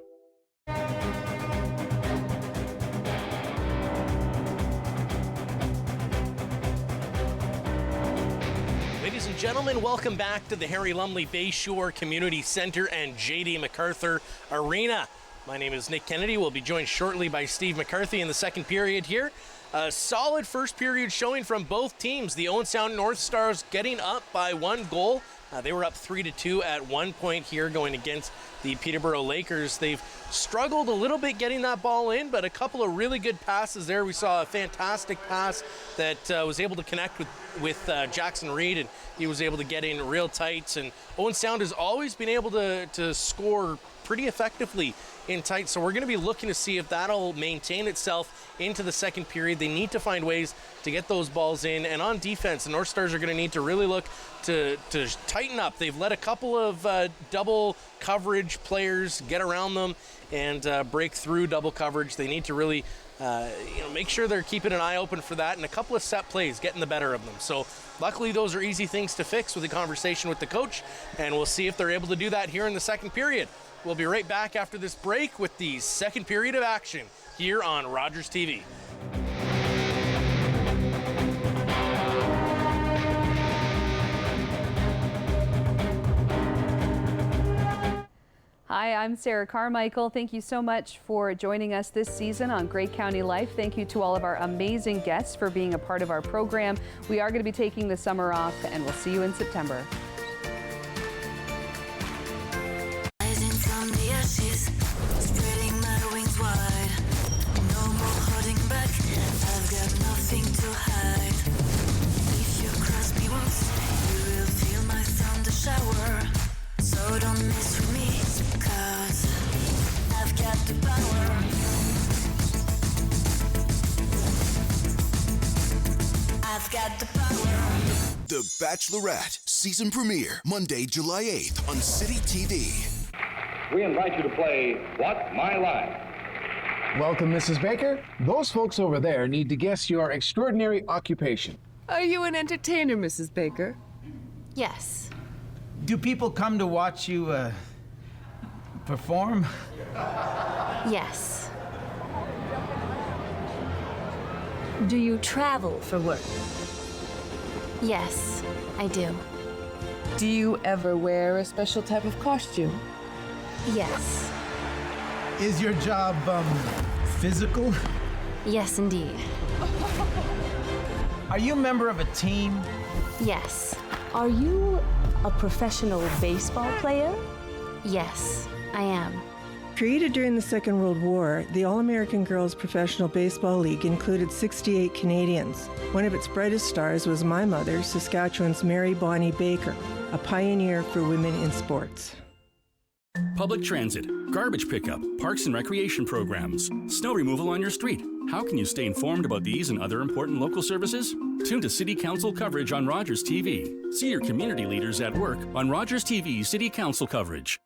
Ladies and gentlemen, welcome back to the Harry Lumley Bayshore Community Center and J.D. MacArthur Arena. My name is Nick Kennedy. We'll be joined shortly by Steve McCarthy in the second period here. A solid first period showing from both teams. The Owen Sound North Stars getting up by 1 goal. They were up 3-2 at one point here going against the Peterborough Lakers. They've struggled a little bit getting that ball in, but a couple of really good passes there. We saw a fantastic pass that was able to connect with Jackson Reed, and he was able to get in real tight. And Owen Sound has always been able to score pretty effectively in tight, so we're going to be looking to see if that'll maintain itself into the second period. They need to find ways to get those balls in, and on defense, the North Stars are going to need to really look to tighten up. They've let a couple of double coverage players get around them and break through double coverage. They need to really make sure they're keeping an eye open for that, and a couple of set plays getting the better of them. So luckily those are easy things to fix with a conversation with the coach, and we'll see if they're able to do that here in the second period. We'll be right back after this break with the second period of action here on Rogers TV. Hi, I'm Sarah Carmichael. Thank you so much for joining us this season on Grey County Life. Thank you to all of our amazing guests for being a part of our program. We are going to be taking the summer off, and we'll see you in September. Rising from the ashes, spreading my wings wide. No more holding back, I've got nothing to hide. If you cross me once, you will feel my thunder shower. So don't mess with me, 'cause I've got the power. I've got the power. The Bachelorette season premiere Monday, July 8th on City TV. We invite you to play What My Line. Welcome, Mrs. Baker. Those folks over there need to guess your extraordinary occupation. Are you an entertainer, Mrs. Baker? Yes. Do people come to watch you perform? Yes. Do you travel for work? Yes, I do. Do you ever wear a special type of costume? Yes. Is your job, physical? Yes, indeed. Are you a member of a team? Yes. Are you a professional baseball player? Yes, I am. Created during the Second World War, the All-American Girls Professional Baseball League included 68 Canadians. One of its brightest stars was my mother, Saskatchewan's Mary Bonnie Baker, a pioneer for women in sports. Public transit, garbage pickup, parks and recreation programs, snow removal on your street. How can you stay informed about these and other important local services? Tune to City Council coverage on Rogers TV. See your community leaders at work on Rogers TV City Council coverage.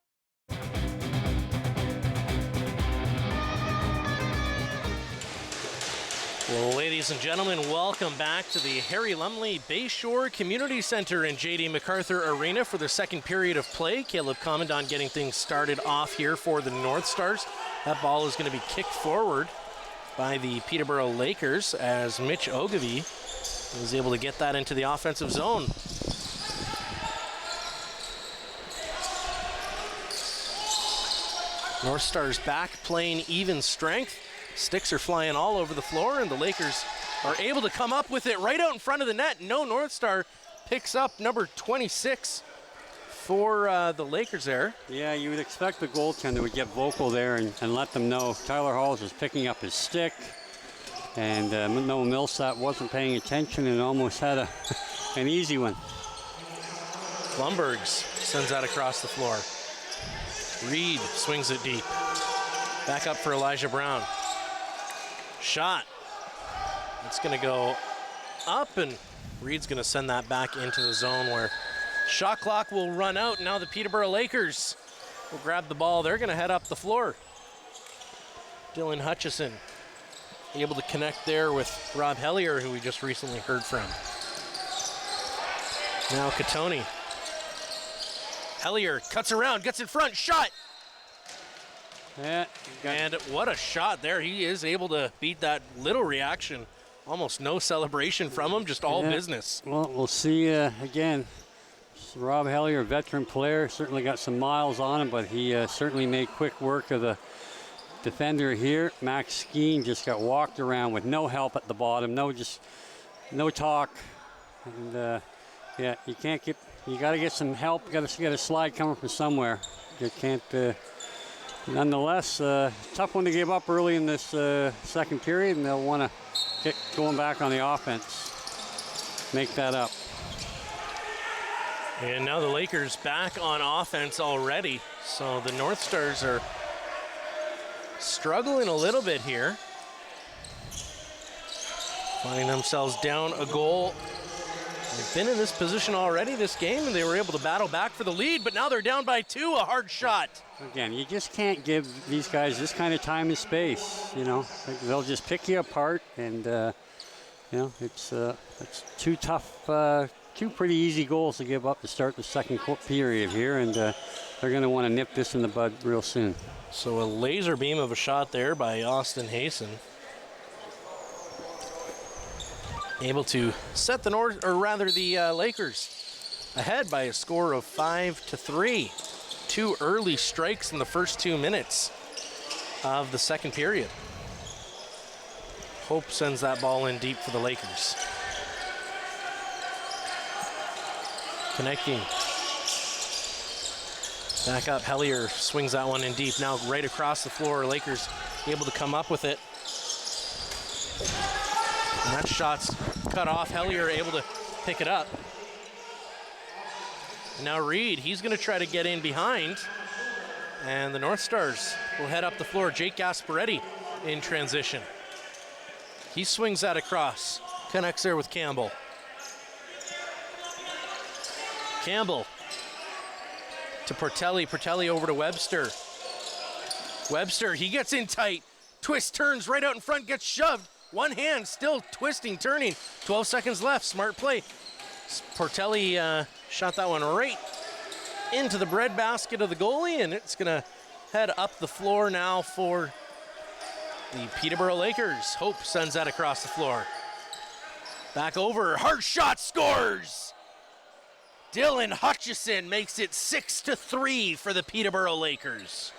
Well, ladies and gentlemen, welcome back to the Harry Lumley Bayshore Community Center in J.D. MacArthur Arena for the second period of play. Caleb Commandant getting things started off here for the North Stars. That ball is going to be kicked forward by the Peterborough Lakers as Mitch Ogilvie was able to get that into the offensive zone. North Stars back playing even strength. Sticks are flying all over the floor, and the Lakers are able to come up with it right out in front of the net. No North Star picks up number 26 for the Lakers there. Yeah, you would expect the goaltender would get vocal there and let them know. Tyler Halls was picking up his stick, and Noah Millsap wasn't paying attention and almost had an easy one. Blumbergs sends that across the floor. Reed swings it deep. Back up for Elijah Brown. Shot. It's going to go up, and Reed's going to send that back into the zone where shot clock will run out. Now the Peterborough Lakers will grab the ball. They're going to head up the floor. Dylan Hutchison able to connect there with Rob Hellier, who we just recently heard from. Now Katoni. Hellier cuts around, gets in front, shot! Yeah, and what a shot there. He is able to beat that little reaction. Almost no celebration from him, just all business. Well, we'll see again. Rob Hellier, veteran player, certainly got some miles on him, but he certainly made quick work of the defender here. Max Skeen just got walked around with no help at the bottom, no talk. And yeah, you got to get some help. You got to get a slide coming from somewhere. You can't. Nonetheless, tough one to give up early in this second period, and they'll want to get going back on the offense, make that up. And now the Lakers back on offense already, so the North Stars are struggling a little bit here. Finding themselves down a goal. They've been in this position already this game, and they were able to battle back for the lead, but now they're down by 2, a hard shot. Again, you just can't give these guys this kind of time and space, you know. They'll just pick you apart, and, you know, it's two tough, two pretty easy goals to give up to start the second period here, and they're going to want to nip this in the bud real soon. So a laser beam of a shot there by Austin Hayson. Able to set the Lakers ahead by a score of 5-3. 2 early strikes in the first 2 minutes of the second period. Hope sends that ball in deep for the Lakers. Connecting. Back up, Hellier swings that one in deep. Now right across the floor, Lakers able to come up with it. And that shot's cut off. Hellier able to pick it up. And now Reed, he's going to try to get in behind. And the North Stars will head up the floor. Jake Gasparetti in transition. He swings that across. Connects there with Campbell. Campbell to Portelli. Portelli over to Webster. Webster, he gets in tight. Twist, turns right out in front, gets shoved. One hand still twisting, turning. 12 seconds left, smart play. Portelli shot that one right into the breadbasket of the goalie, and it's gonna head up the floor now for the Peterborough Lakers. Hope sends that across the floor. Back over, hard shot, scores! Dylan Hutchison makes it 6-3 for the Peterborough Lakers.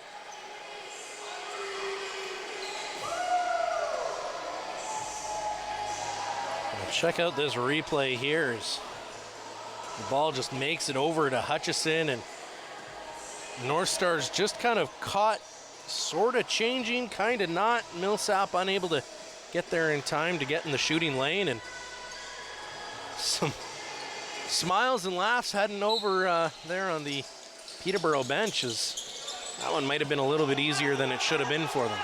Check out this replay here. As the ball just makes it over to Hutchison, and North Stars just kind of caught, sort of changing, kind of not. Millsap unable to get there in time to get in the shooting lane, and some smiles and laughs heading over there on the Peterborough bench, as that one might have been a little bit easier than it should have been for them.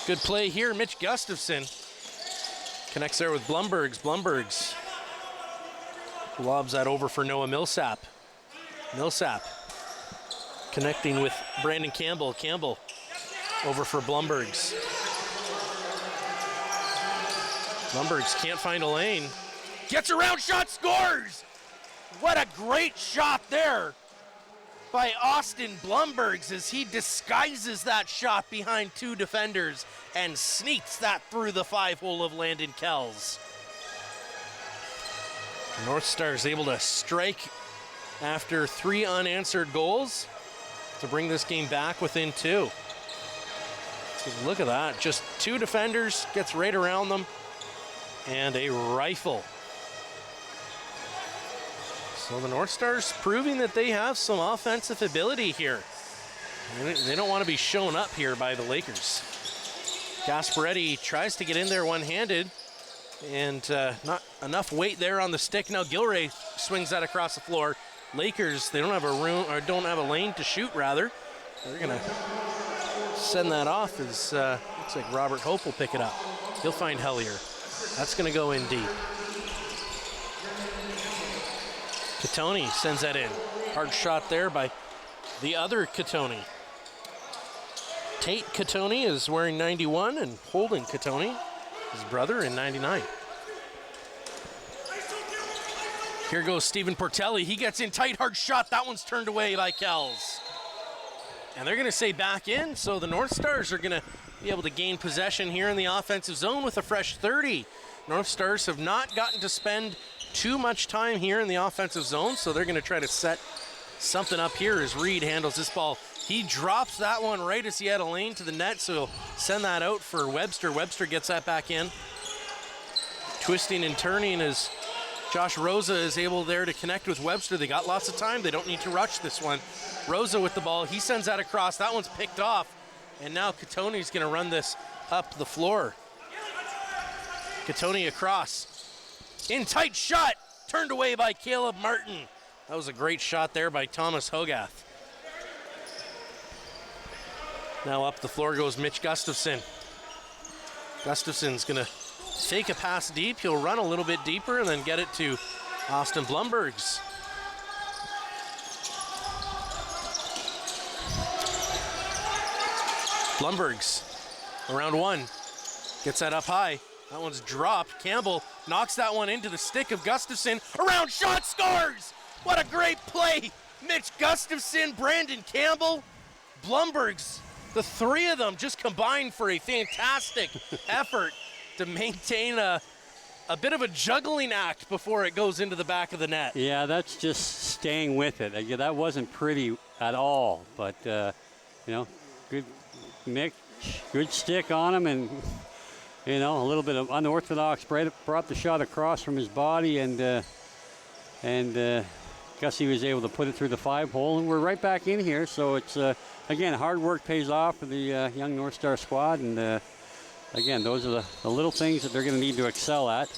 Good play here. Mitch Gustafson connects there with Blumbergs. Blumbergs lobs that over for Noah Millsap. Millsap connecting with Brandon Campbell. Campbell over for Blumbergs. Blumbergs can't find a lane. Gets around, shot, scores! What a great shot there by Austin Blumbergs as he disguises that shot behind two defenders and sneaks that through the 5-hole of Landon Kells. North Stars able to strike after 3 unanswered goals to bring this game back within 2. So look at that, just 2 defenders, gets right around them, and a rifle. So the North Stars proving that they have some offensive ability here. They don't want to be shown up here by the Lakers. Gasparetti tries to get in there one-handed, and not enough weight there on the stick. Now Gilray swings that across the floor. Lakers, they don't have a room, or don't have a lane to shoot, rather. They're gonna send that off as looks like Robert Hope will pick it up. He'll find Hellier. That's gonna go in deep. Catoni sends that in. Hard shot there by the other Catoni. Tate Catoni is wearing 91, and Holden Catoni, his brother, in 99. Here goes Stephen Portelli. He gets in tight, hard shot. That one's turned away by Kells. And they're gonna say back in, so the North Stars are gonna be able to gain possession here in the offensive zone with a fresh 30. North Stars have not gotten to spend too much time here in the offensive zone, so they're gonna try to set something up here as Reed handles this ball. He drops that one right as he had a lane to the net, so he'll send that out for Webster. Webster gets that back in. Twisting and turning as Josh Rosa is able there to connect with Webster. They got lots of time. They don't need to rush this one. Rosa with the ball. He sends that across. That one's picked off. And now Catoni's going to run this up the floor. Catoni across. In tight shot. Turned away by Caleb Martin. That was a great shot there by Thomas Hogarth. Now up the floor goes Mitch Gustafson. Gustafson's going to take a pass deep. He'll run a little bit deeper and then get it to Austin Blumbergs. Blumbergs, around 1, gets that up high. That one's dropped. Campbell knocks that one into the stick of Gustafson. Around shot, scores! What a great play! Mitch Gustafson, Brandon Campbell, Blumbergs. The 3 of them just combined for a fantastic effort to maintain a bit of a juggling act before it goes into the back of the net. Yeah, that's just staying with it. That wasn't pretty at all, but you know, good Mitch, good stick on him, and you know, a little bit of unorthodox brought the shot across from his body, and Gussie was able to put it through the 5-hole, and we're right back in here. So it's again, hard work pays off for the young North Star squad, and again, those are the little things that they're going to need to excel at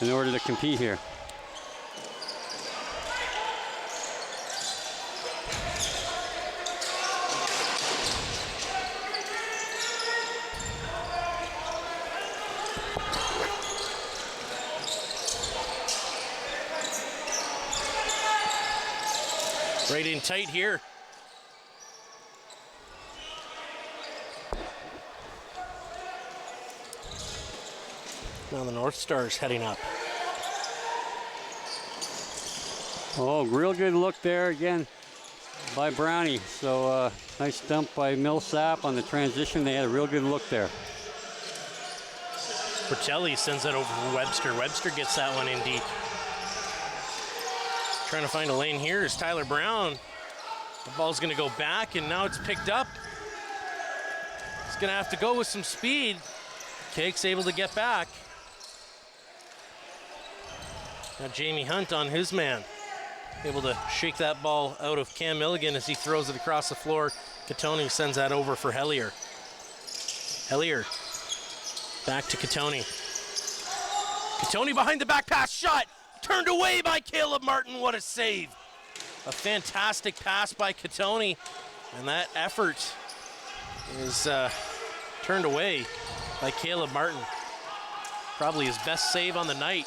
in order to compete here. Right in tight here. Now the North Stars heading up. Oh, real good look there again by Brownie. So nice dump by Millsap on the transition. They had a real good look there. Portelli sends that over to Webster. Webster gets that one in deep. Trying to find a lane here is Tyler Brown. The ball's going to go back, and now it's picked up. He's going to have to go with some speed. Cake's able to get back. Now Jamie Hunt on his man. Able to shake that ball out of Cam Milligan as he throws it across the floor. Catoni sends that over for Hellier. Hellier back to Catoni. Catoni behind the back pass, shot turned away by Caleb Martin. What a save. A fantastic pass by Catoni, and that effort is turned away by Caleb Martin. Probably his best save on the night.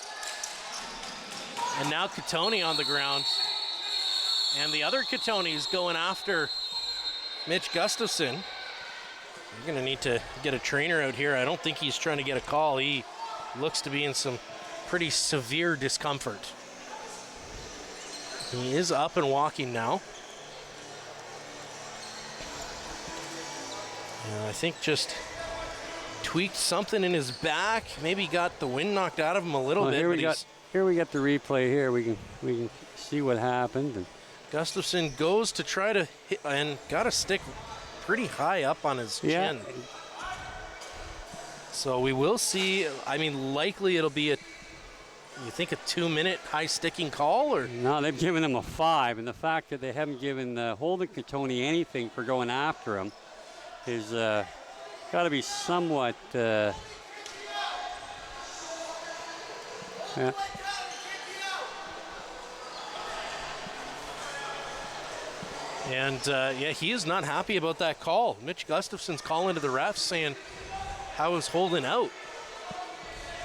And now Catoni on the ground. And the other Catoni's going after Mitch Gustafson. You're going to need to get a trainer out here. I don't think he's trying to get a call. He looks to be in some pretty severe discomfort. He is up and walking now. I think just tweaked something in his back. Maybe got the wind knocked out of him a little bit. Here we got the replay. Here we can see what happened. And Gustafson goes to try to hit and got a stick pretty high up on his chin. So we will see. I mean, likely it'll be you think a 2-minute high sticking call, or? No, they've given him a 5, and the fact that they haven't given Holden Catoni anything for going after him is got to be somewhat. Yeah. And yeah, he is not happy about that call. Mitch Gustafson's calling to the refs saying, how is Holden out?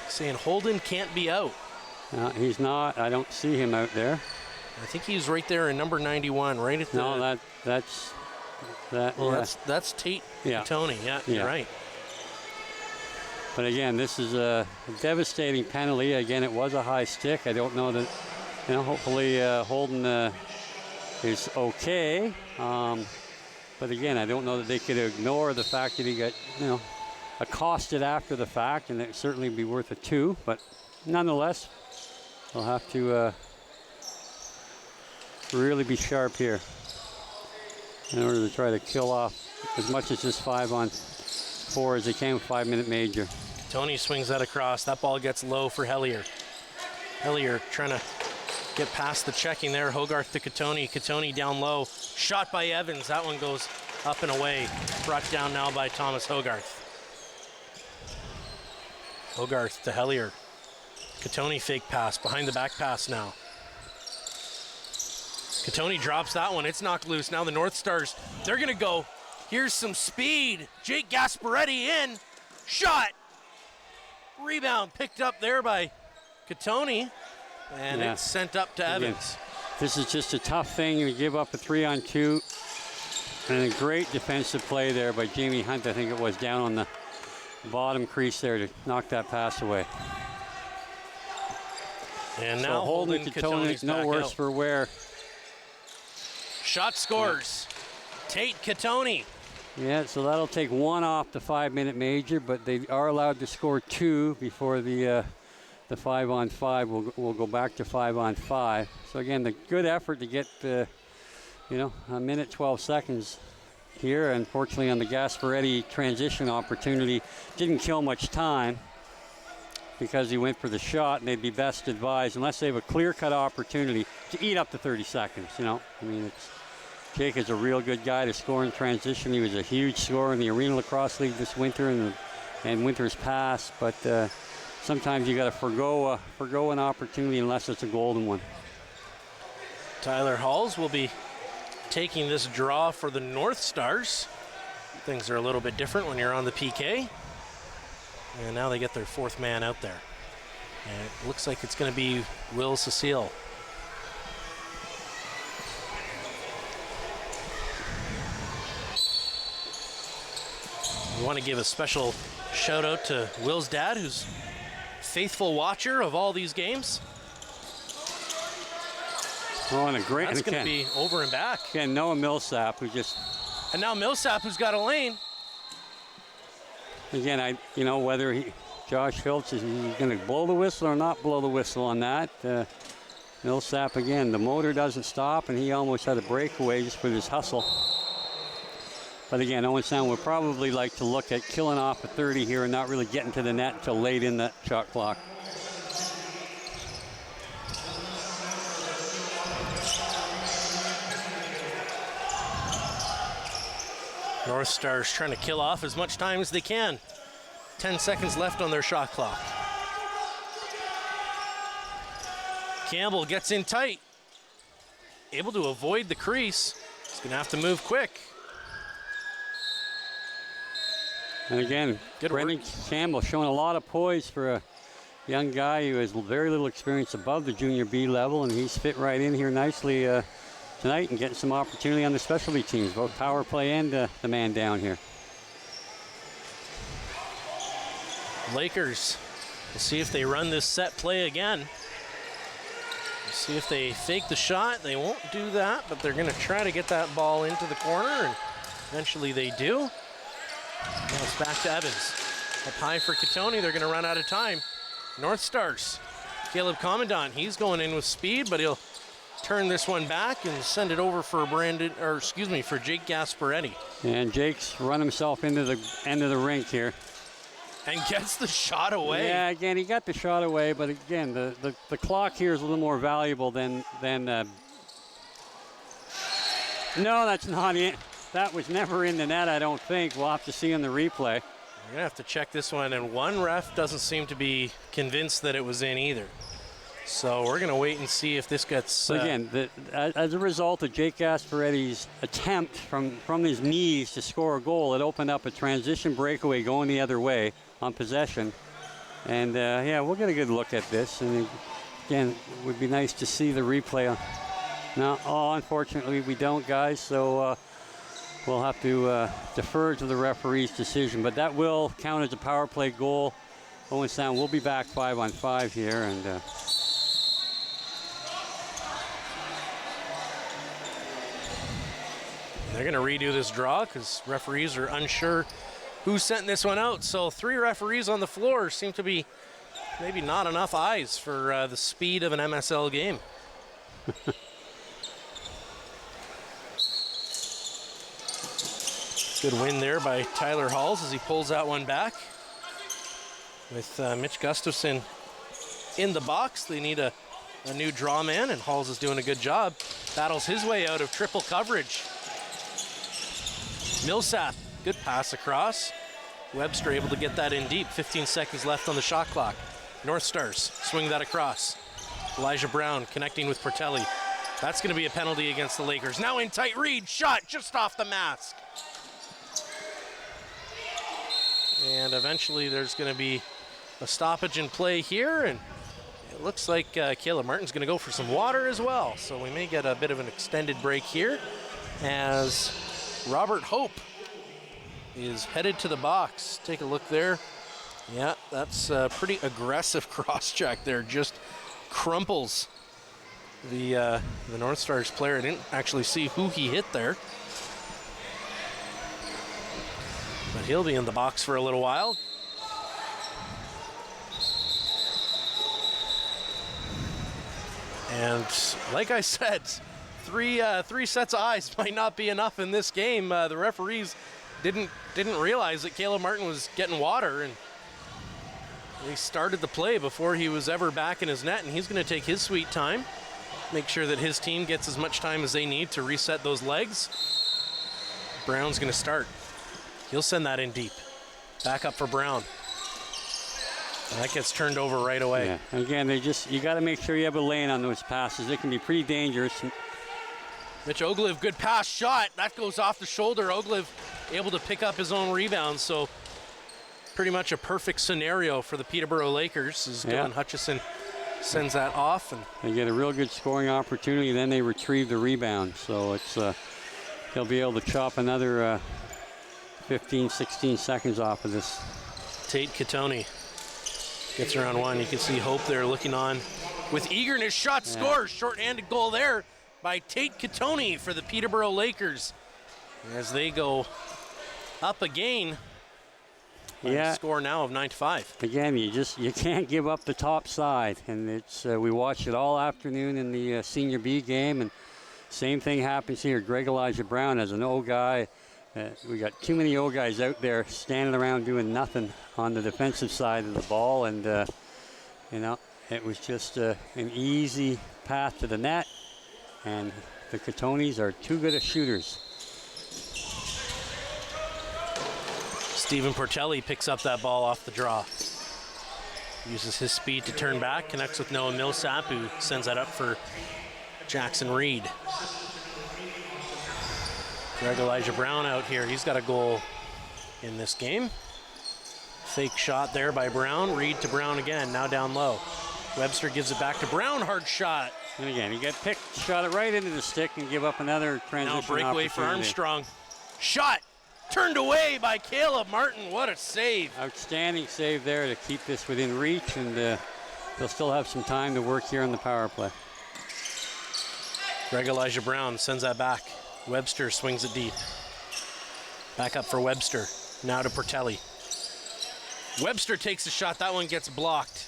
Saying Holden can't be out. No, he's not. I don't see him out there. I think he's right there in number 91, right at the... No, that's... Well, yeah. That's Tate Catoni. Yeah, you're right. But again, this is a devastating penalty. Again, it was a high stick. I don't know that, hopefully Holden is okay. But again, I don't know that they could ignore the fact that he got, accosted after the fact, and it certainly be worth a 2. But nonetheless, they'll have to really be sharp here in order to try to kill off as much as this 5-on-4 as they can, 5-minute major. Tony swings that across. That ball gets low for Hellier. Hellier trying to get past the checking there. Hogarth to Catoni. Catoni down low. Shot by Evans. That one goes up and away. Brought down now by Thomas Hogarth. Hogarth to Hellier. Catoni fake pass. Behind the back pass now. Catoni drops that one. It's knocked loose. Now the North Stars, they're going to go. Here's some speed. Jake Gasparetti in. Shot. Rebound picked up there by Catoni. And it's sent up to Evans. This is just a tough thing. You give up a 3-on-2. And a great defensive play there by Jamie Hunt. I think it was down on the bottom crease there to knock that pass away. And now Holden Catoni's no worse out. For wear. Shot scores. Tate Catoni. Yeah, so that'll take 1 off the 5-minute major, but they are allowed to score 2 before the 5-on-5 will go back to 5-on-5. So again, the good effort to get a minute 12 seconds here. Unfortunately, on the Gasparetti transition opportunity, didn't kill much time because he went for the shot, and they'd be best advised, unless they have a clear-cut opportunity, to eat up to 30 seconds. Jake is a real good guy to score in transition. He was a huge scorer in the Arena Lacrosse League this winter and winters past, but sometimes you got to forgo an opportunity unless it's a golden one. Tyler Halls will be taking this draw for the North Stars. Things are a little bit different when you're on the PK. And now they get their 4th man out there. And it looks like it's going to be Will Cecile. We want to give a special shout out to Will's dad, who's a faithful watcher of all these games. Oh, and a great... That's going to be over and back. Again, Noah Millsap, who just... And now Millsap, who's got a lane. Again, whether Josh Phillips is going to blow the whistle or not blow the whistle on that. Millsap, again, the motor doesn't stop, and he almost had a breakaway just with his hustle. But again, Owen Sound would probably like to look at killing off a 30 here and not really getting to the net until late in that shot clock. North Stars trying to kill off as much time as they can. 10 seconds left on their shot clock. Campbell gets in tight. Able to avoid the crease. He's going to have to move quick. And again, Brendan Campbell showing a lot of poise for a young guy who has very little experience above the junior B level, and he's fit right in here nicely tonight and getting some opportunity on the specialty teams, both power play and the man down here. Lakers, we'll see if they run this set play again. We'll see if they fake the shot. They won't do that, but they're going to try to get that ball into the corner, and eventually they do. Now it's back to Evans. Up high for Katoni. They're going to run out of time. North Stars, Caleb Commandant, he's going in with speed, but he'll turn this one back and send it over for for Jake Gasparetti. And Jake's run himself into the end of the rink here. And gets the shot away. Yeah, again, he got the shot away, but again, the clock here is a little more valuable than no, that's not it. That was never in the net, I don't think. We'll have to see on the replay. We're going to have to check this one, and one ref doesn't seem to be convinced that it was in either. So we're going to wait and see if this gets... So again, as a result of Jake Gasparetti's attempt from his knees to score a goal, it opened up a transition breakaway going the other way on possession. And yeah, we'll get a good look at this. And again, it would be nice to see the replay. Unfortunately, we don't, guys. So we'll have to defer to the referee's decision. But that will count as a power play goal. Owen Sound will be back 5-on-5 here. And they're going to redo this draw because referees are unsure who sent this one out. So 3 referees on the floor seem to be maybe not enough eyes for the speed of an MSL game. Good win there by Tyler Halls as he pulls that one back. With Mitch Gustafson in the box, they need a new draw man, and Halls is doing a good job. Battles his way out of triple coverage. Millsap, good pass across. Webster able to get that in deep. 15 seconds left on the shot clock. North Stars swing that across. Elijah Brown connecting with Portelli. That's going to be a penalty against the Lakers. Now in tight, Reed, shot just off the mask. And eventually there's going to be a stoppage in play here, and it looks like Caleb Martin's going to go for some water as well. So we may get a bit of an extended break here as Robert Hope is headed to the box. Take a look there. Yeah, that's a pretty aggressive cross check there. Just crumples the North Stars player. I didn't actually see who he hit there. But he'll be in the box for a little while. And like I said, three sets of eyes might not be enough in this game. The referees didn't realize that Caleb Martin was getting water, and he started the play before he was ever back in his net, and he's going to take his sweet time, make sure that his team gets as much time as they need to reset those legs. Brown's going to start. He'll send that in deep. Back up for Brown. And that gets turned over right away. Yeah. Again, you got to make sure you have a lane on those passes. It can be pretty dangerous. Mitch Oglev, good pass, shot. That goes off the shoulder. Oglev able to pick up his own rebound. So pretty much a perfect scenario for the Peterborough Lakers as Dylan Hutchison sends that off. And they get a real good scoring opportunity, then they retrieve the rebound. So it's they'll be able to chop another 15, 16 seconds off of this. Tate Katoni gets around one. You can see Hope there looking on with eagerness. Shot scores. Short-handed goal there by Tate Katoni for the Peterborough Lakers as they go up again. Score now of 9-5. Again, you can't give up the top side, and it's we watched it all afternoon in the Senior B game, and same thing happens here. Greg Elijah Brown as an O guy. We got too many O guys out there standing around doing nothing on the defensive side of the ball, and it was just an easy path to the net, and the Katonis are too good at shooters. Stephen Portelli picks up that ball off the draw. Uses his speed to turn back, connects with Noah Millsap, who sends that up for Jackson Reed. Greg Elijah Brown out here. He's got a goal in this game. Fake shot there by Brown. Reed to Brown again, now down low. Webster gives it back to Brown, hard shot. And again, he got picked, shot it right into the stick and give up another transition Now breakaway for opportunity. Armstrong. Shot turned away by Caleb Martin. What a save. Outstanding save there to keep this within reach, and they'll still have some time to work here on the power play. Greg Elijah Brown sends that back. Webster swings it deep. Back up for Webster. Now to Portelli. Webster takes the shot. That one gets blocked.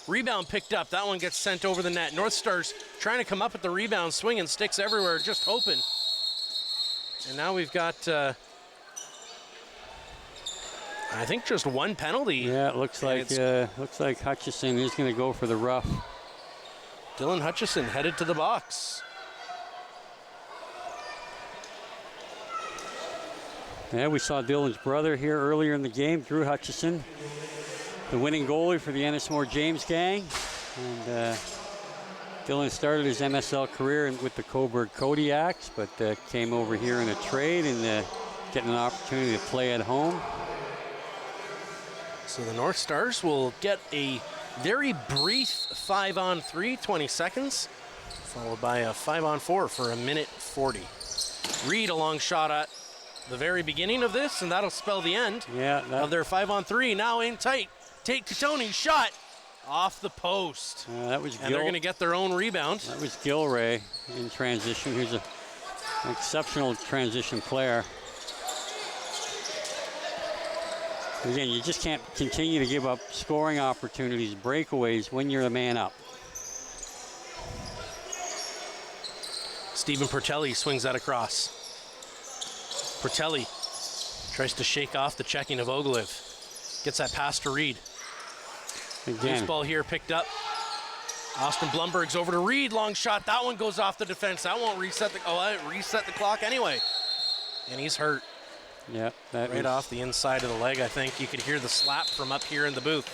Rebound picked up. That one gets sent over the net. North Stars trying to come up at the rebound, swinging sticks everywhere, just hoping. And now we've got, I think, just one penalty. Yeah, it looks like Hutchison is going to go for the rough. Dylan Hutchison headed to the box. Yeah, we saw Dylan's brother here earlier in the game, Drew Hutchison, the winning goalie for the Ennismore James gang. And Dylan started his MSL career with the Coburg Kodiaks, but came over here in a trade and getting an opportunity to play at home. So the North Stars will get a very brief 5-on-3, 20 seconds, followed by a 5-on-4 for a minute 40. Reed a long shot at the very beginning of this, and that'll spell the end of their 5-on-3. Now in tight. Tate Katoni shot off the post. That was and they're going to get their own rebound. That was Gilray in transition. He's an exceptional transition player. Again, you just can't continue to give up scoring opportunities, breakaways, when you're the man up. Stephen Portelli swings that across. Portelli tries to shake off the checking of Oglev. Gets that pass to Reed. Loose ball here picked up. Austin Blumberg's over to Reed. Long shot. That one goes off the defense. That won't reset the clock anyway. And he's hurt. Yeah, that right off the inside of the leg, I think. You could hear the slap from up here in the booth.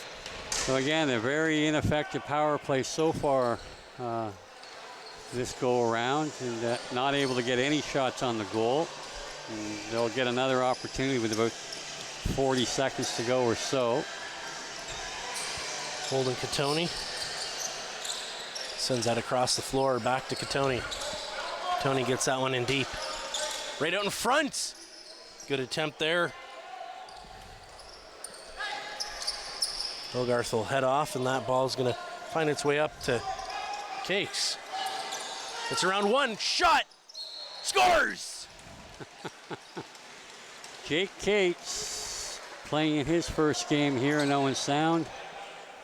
So again, a very ineffective power play so far this go around, and not able to get any shots on the goal. And they'll get another opportunity with about 40 seconds to go or so. Holden Katoni sends that across the floor, back to Katoni. Katoni gets that one in deep. Right out in front. Good attempt there. Hogarth will head off, and that ball's going to find its way up to Cakes. It's around one. Shot! Scores! Jake Cates playing in his first game here in Owen Sound,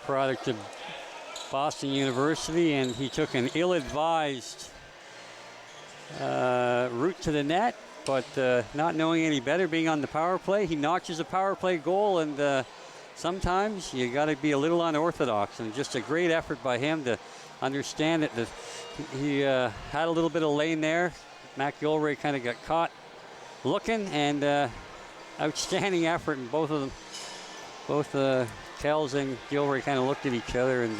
product of Boston University, and he took an ill-advised route to the net, but not knowing any better, being on the power play, he notches a power play goal, and sometimes you got to be a little unorthodox, and just a great effort by him to understand it. He had a little bit of lane there. Matt Gilray kind of got caught looking, and outstanding effort, and both of them, Kells and Gilray kind of looked at each other and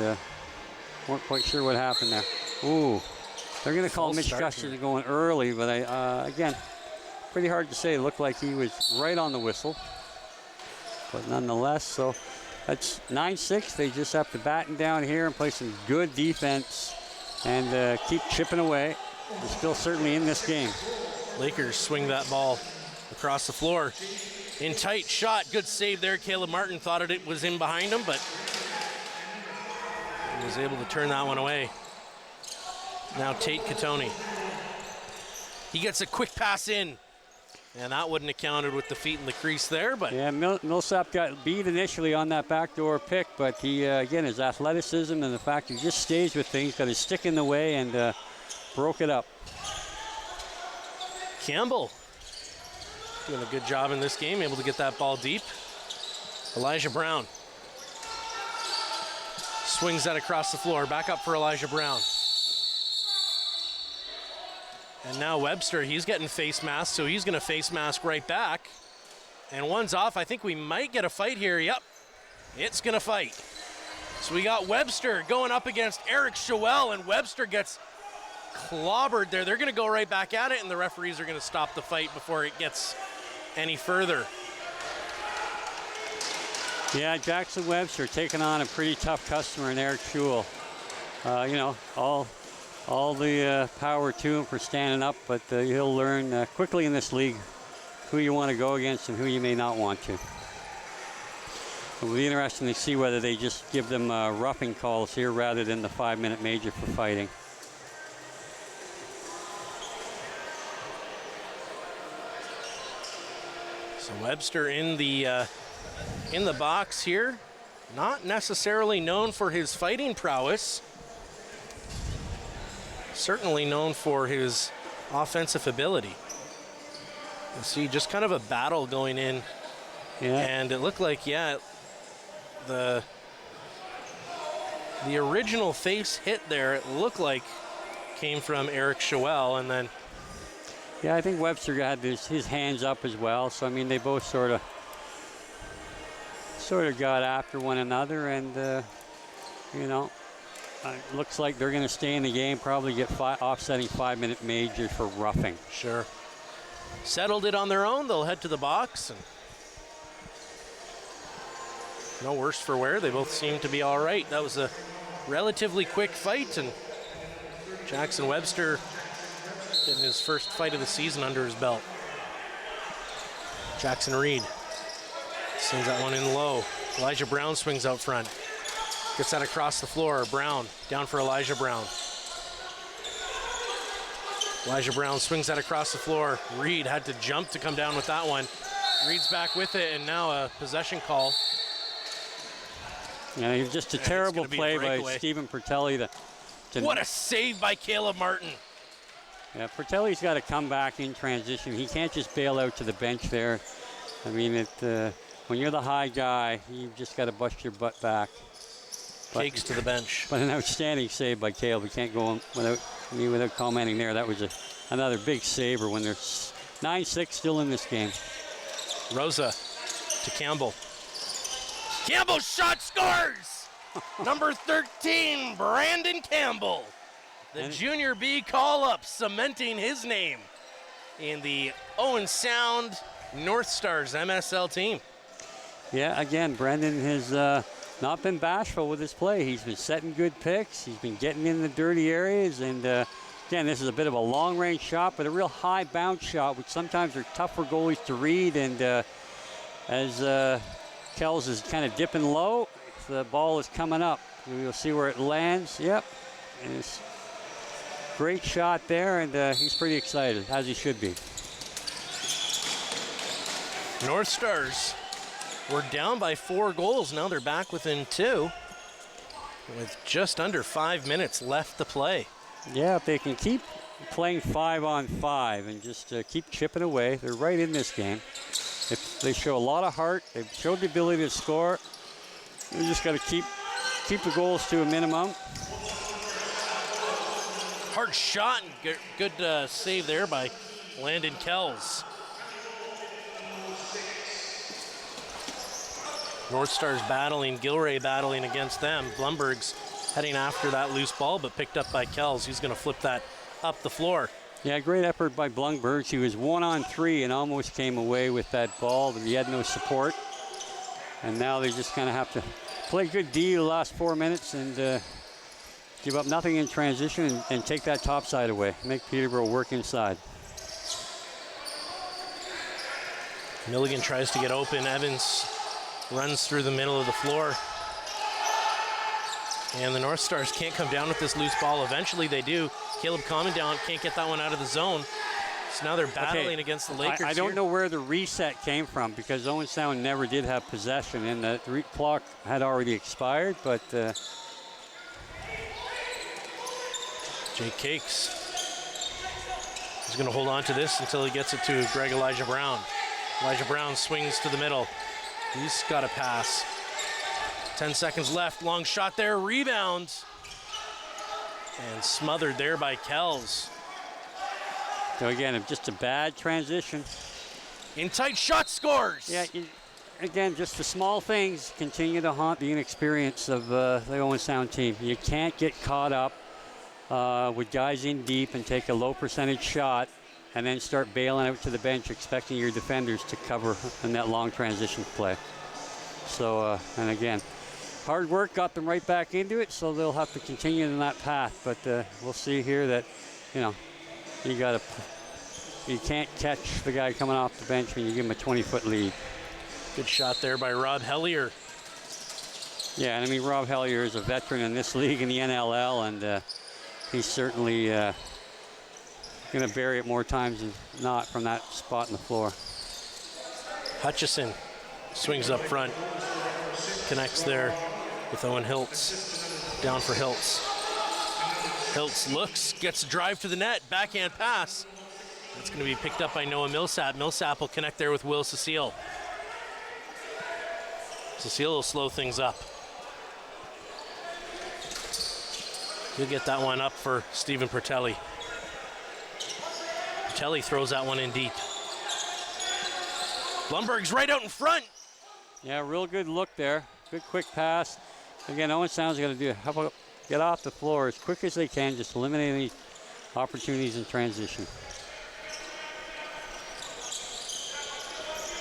weren't quite sure what happened there. Ooh, they're going to call Mitch Custer going early, but again, pretty hard to say. It looked like he was right on the whistle, but nonetheless, so that's 9-6. They just have to batten down here and play some good defense and keep chipping away. They're still certainly in this game. Lakers swing that ball across the floor. In tight shot, good save there. Caleb Martin thought it was in behind him, but he was able to turn that one away. Now Tate Katoni. He gets a quick pass in, and that wouldn't have counted with the feet in the crease there, but... Yeah, Millsap got beat initially on that backdoor pick, but he, again, his athleticism and the fact he just stays with things, got his stick in the way and broke it up. Campbell doing a good job in this game, able to get that ball deep. Elijah Brown swings that across the floor. Back up for Elijah Brown. And now Webster, he's getting face masked, so he's going to face mask right back. And one's off. I think we might get a fight here. Yep, it's going to fight. So we got Webster going up against Eric Schwell, and Webster gets clobbered there. They're going to go right back at it, and the referees are going to stop the fight before it gets any further. Yeah, Jackson Webster taking on a pretty tough customer in Eric Schwell. You know, all the power to him for standing up, but he'll learn quickly in this league who you want to go against and who you may not want to. It'll be interesting to see whether they just give them roughing calls here rather than the 5-minute major for fighting. So Webster in the box here, not necessarily known for his fighting prowess. Certainly known for his offensive ability. You see just kind of a battle going in. Yeah. And it looked like, the original face hit there, it looked like came from Eric Schwell, and then... Yeah, I think Webster had his hands up as well, so I mean they both sort of got after one another, and you know, looks like they're going to stay in the game, probably get offsetting 5-minute major for roughing. Sure. Settled it on their own. They'll head to the box. And no worse for wear. They both seem to be all right. That was a relatively quick fight, and Jackson Webster getting his first fight of the season under his belt. Jackson Reed sends that one in low. Elijah Brown swings out front. Gets that across the floor. Brown down for Elijah Brown. Elijah Brown swings that across the floor. Reed had to jump to come down with that one. Reed's back with it, and now a possession call. Yeah, just a terrible play by Stephen Pertelli. What a save by Caleb Martin. Yeah, Pertelli's got to come back in transition. He can't just bail out to the bench there. I mean, when you're the high guy, you've just got to bust your butt back. Takes to the bench. But an outstanding save by Caleb. We can't go on without commenting there. That was another big saver when there's 9-6 still in this game. Rosa to Campbell. Campbell shot scores! Number 13, Brandon Campbell. The Junior B call-up cementing his name in the Owen Sound North Stars MSL team. Yeah, again, Brandon has not been bashful with his play. He's been setting good picks. He's been getting in the dirty areas. And again, this is a bit of a long-range shot, but a real high bounce shot, which sometimes are tough for goalies to read. And as Kells is kind of dipping low, the ball is coming up. We'll see where it lands. Yep. And it's great shot there, and he's pretty excited, as he should be. North Stars were down by 4 goals. Now they're back within 2 with just under 5 minutes left to play. Yeah, if they can keep playing 5-on-5 and just keep chipping away, they're right in this game. If they show a lot of heart, they've showed the ability to score. We just got to keep the goals to a minimum. Hard shot and good save there by Landon Kells. North Stars battling, Gilray battling against them. Blumberg's heading after that loose ball, but picked up by Kells. He's going to flip that up the floor. Yeah, great effort by Blumberg. He was 1-on-3 and almost came away with that ball, but he had no support. And now they just kind of have to play good D the last 4 minutes and give up nothing in transition and take that top side away. Make Peterborough work inside. Milligan tries to get open. Evans runs through the middle of the floor. And the North Stars can't come down with this loose ball. Eventually they do. Caleb Commendown can't get that one out of the zone. So now they're battling against the Lakers. I don't know where the reset came from because Owen Sound never did have possession and the clock had already expired, but Jake Cakes is going to hold on to this until he gets it to Greg Elijah Brown. Elijah Brown swings to the middle. He's got a pass. 10 seconds left. Long shot there. Rebound. And smothered there by Kells. So again, just a bad transition. In tight shot, scores. Yeah, again, just the small things continue to haunt the inexperience of the Owen Sound team. You can't get caught up with guys in deep and take a low percentage shot and then start bailing out to the bench expecting your defenders to cover in that long transition play. So, and again, hard work got them right back into it, so they'll have to continue in that path. But we'll see here that, you know, you can't catch the guy coming off the bench when you give him a 20-foot lead. Good shot there by Rob Hellier. Yeah, and I mean, Rob Hellier is a veteran in this league in the NLL, and he's certainly going to bury it more times than not from that spot in the floor. Hutchison swings up front, connects there with Owen Hiltz. Down for Hiltz. Hiltz looks, gets a drive to the net, backhand pass. That's going to be picked up by Noah Millsap. Millsap will connect there with Will Cecile. Cecile will slow things up. He'll get that one up for Stephen Pertelli. Pertelli throws that one in deep. Blumberg's right out in front. Yeah, real good look there. Good quick pass. Again, Owen Sound's got to do how about get off the floor as quick as they can, just eliminate any opportunities in transition.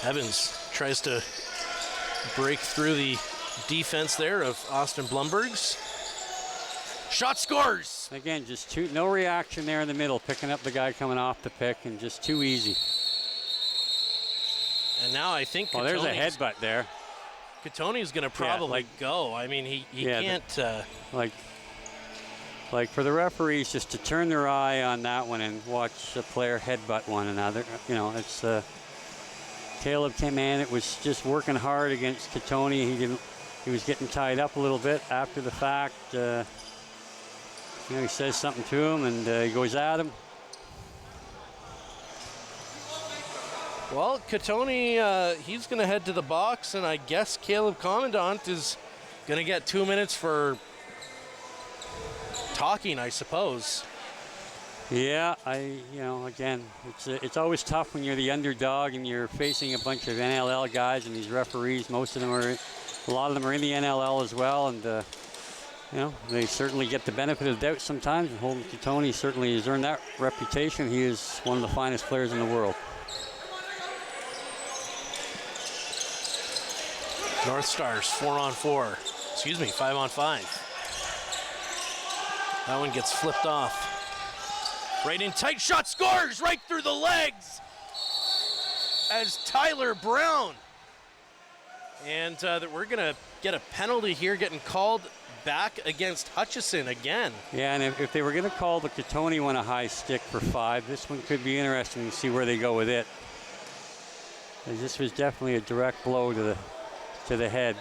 Evans tries to break through the defense there of Austin Blumberg's. Shot scores! Again, just no reaction there in the middle, picking up the guy coming off the pick, and just too easy. And now I think there's a headbutt there. Catoni's going to probably go. I mean, he can't. Like for the referees just to turn their eye on that one and watch a player headbutt one another. You know, it's Caleb came in. It was just working hard against Catoni. He was getting tied up a little bit after the fact. He says something to him, and he goes at him. Well, Catoni, he's going to head to the box, and I guess Caleb Commandant is going to get 2 minutes for talking, I suppose. Yeah, again, it's always tough when you're the underdog and you're facing a bunch of NLL guys and these referees. A lot of them are in the NLL as well, and they certainly get the benefit of the doubt sometimes. And Holden Catoni certainly has earned that reputation. He is one of the finest players in the world. North Stars 4-on-4. 5-on-5. That one gets flipped off. Right in tight shot, scores right through the legs as Tyler Brown. And we're going to get a penalty here, getting called back against Hutchison again. Yeah, and if they were going to call the Catoni one a high stick for 5, this one could be interesting to see where they go with it. This was definitely a direct blow to the head.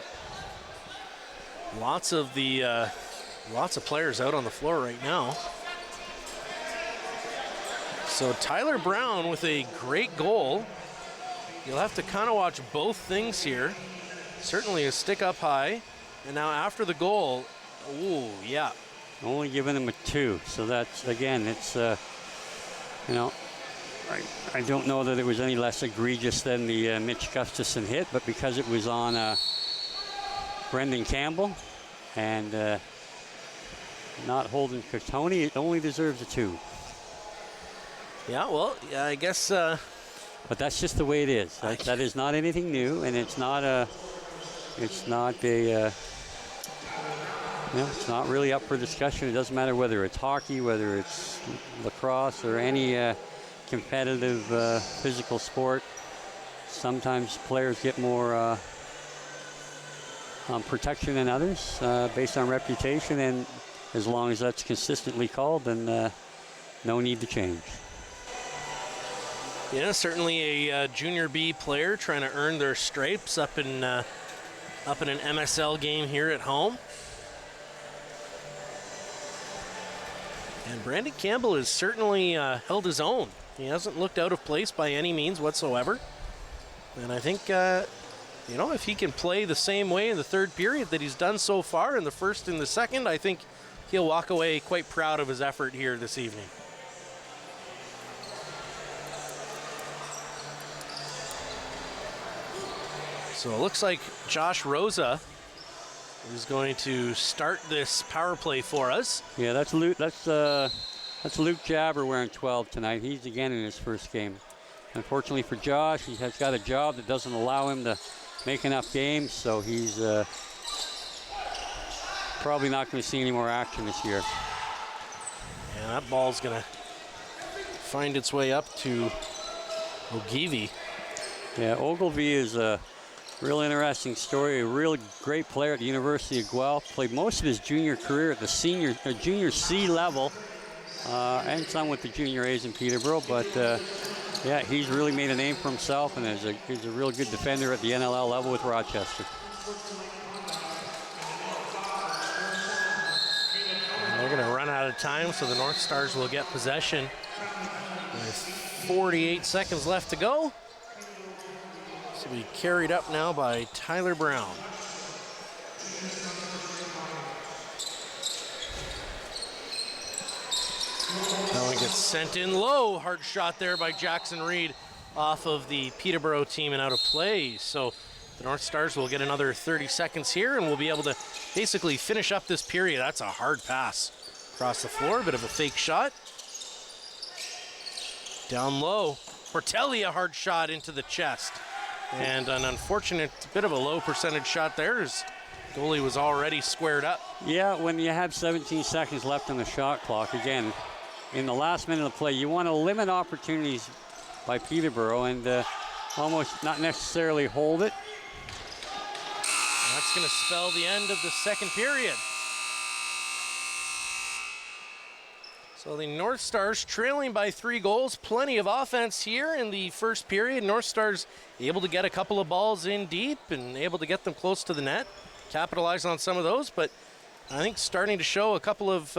Lots of players out on the floor right now. So Tyler Brown with a great goal. You'll have to kind of watch both things here. Certainly a stick up high. And now after the goal, ooh, yeah. Only giving him a 2. So that's, again, it's, I don't know that it was any less egregious than the Mitch Gustafson hit, but because it was on Brendan Campbell and not Holden Catoni, it only deserves a 2. Yeah, well, I guess. But that's just the way it is. That is not anything new, and it's not it's not really up for discussion. It doesn't matter whether it's hockey, whether it's lacrosse, or any competitive physical sport. Sometimes players get more protection than others based on reputation, and as long as that's consistently called, then no need to change. Yeah, certainly a Junior B player trying to earn their stripes up in an MSL game here at home. And Brandon Campbell has certainly held his own. He hasn't looked out of place by any means whatsoever. And I think, if he can play the same way in the third period that he's done so far in the first and the second, I think he'll walk away quite proud of his effort here this evening. So it looks like Josh Rosa is going to start this power play for us. Yeah, that's Luke Jabber wearing 12 tonight. He's again in his first game. Unfortunately for Josh, he has got a job that doesn't allow him to make enough games, so he's probably not going to see any more action this year. And that ball's going to find its way up to Ogilvy. Yeah, Ogilvy is a real interesting story. A real great player at the University of Guelph. Played most of his junior career at the junior C level, and some with the junior A's in Peterborough. But yeah, he's really made a name for himself, and he's a real good defender at the NLL level with Rochester. And they're going to run out of time, so the North Stars will get possession with 48 seconds left to go. This will be carried up now by Tyler Brown. That one gets sent in low. Hard shot there by Jackson Reed off of the Peterborough team and out of play. So the North Stars will get another 30 seconds here, and we'll be able to basically finish up this period. That's a hard pass across the floor, bit of a fake shot. Down low, Portelli, a hard shot into the chest. And an unfortunate bit of a low percentage shot there as goalie was already squared up. Yeah, when you have 17 seconds left on the shot clock, again, in the last minute of play, you want to limit opportunities by Peterborough and almost not necessarily hold it. That's going to spell the end of the second period. So the North Stars trailing by 3 goals. Plenty of offense here in the first period. North Stars able to get a couple of balls in deep and able to get them close to the net. Capitalize on some of those, but I think starting to show a couple of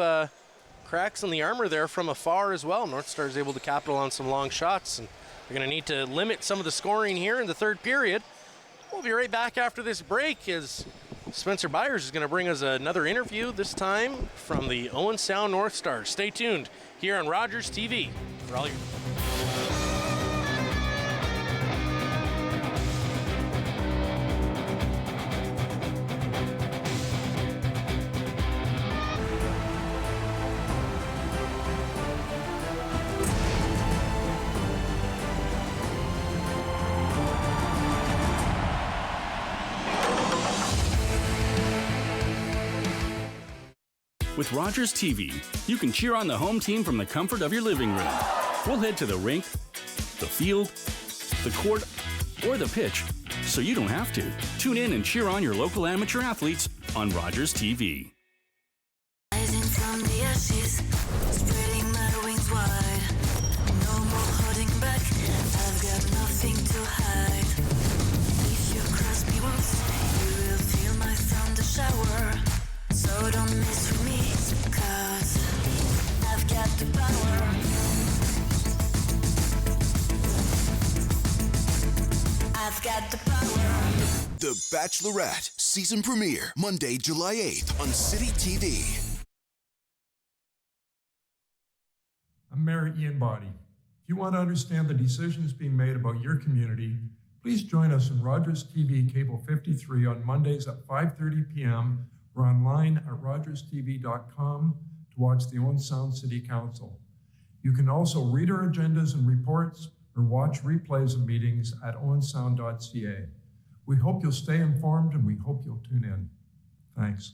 cracks in the armor there from afar as well. North Stars able to capitalize on some long shots, and they're going to need to limit some of the scoring here in the third period. We'll be right back after this break as Spencer Byers is going to bring us another interview, this time from the Owen Sound North Stars. Stay tuned here on Rogers TV for all your... With Rogers TV, you can cheer on the home team from the comfort of your living room. We'll head to the rink, the field, the court, or the pitch, so you don't have to. Tune in and cheer on your local amateur athletes on Rogers TV. Rising from the ashes, spreading my wings wide. No more holding back, I've got nothing to hide. If you cross me once, you will feel my thunder shower. So don't mess with me, 'cause I've got the power. I've got the power. The Bachelorette season premiere, Monday, July 8th on City TV. I'm Mayor Ian Body. If you want to understand the decisions being made about your community, please join us on Rogers TV Cable 53 on Mondays at 5:30 p.m. or online at rogerstv.com to watch the Owen Sound City Council. You can also read our agendas and reports or watch replays of meetings at owensound.ca. We hope you'll stay informed and we hope you'll tune in. Thanks.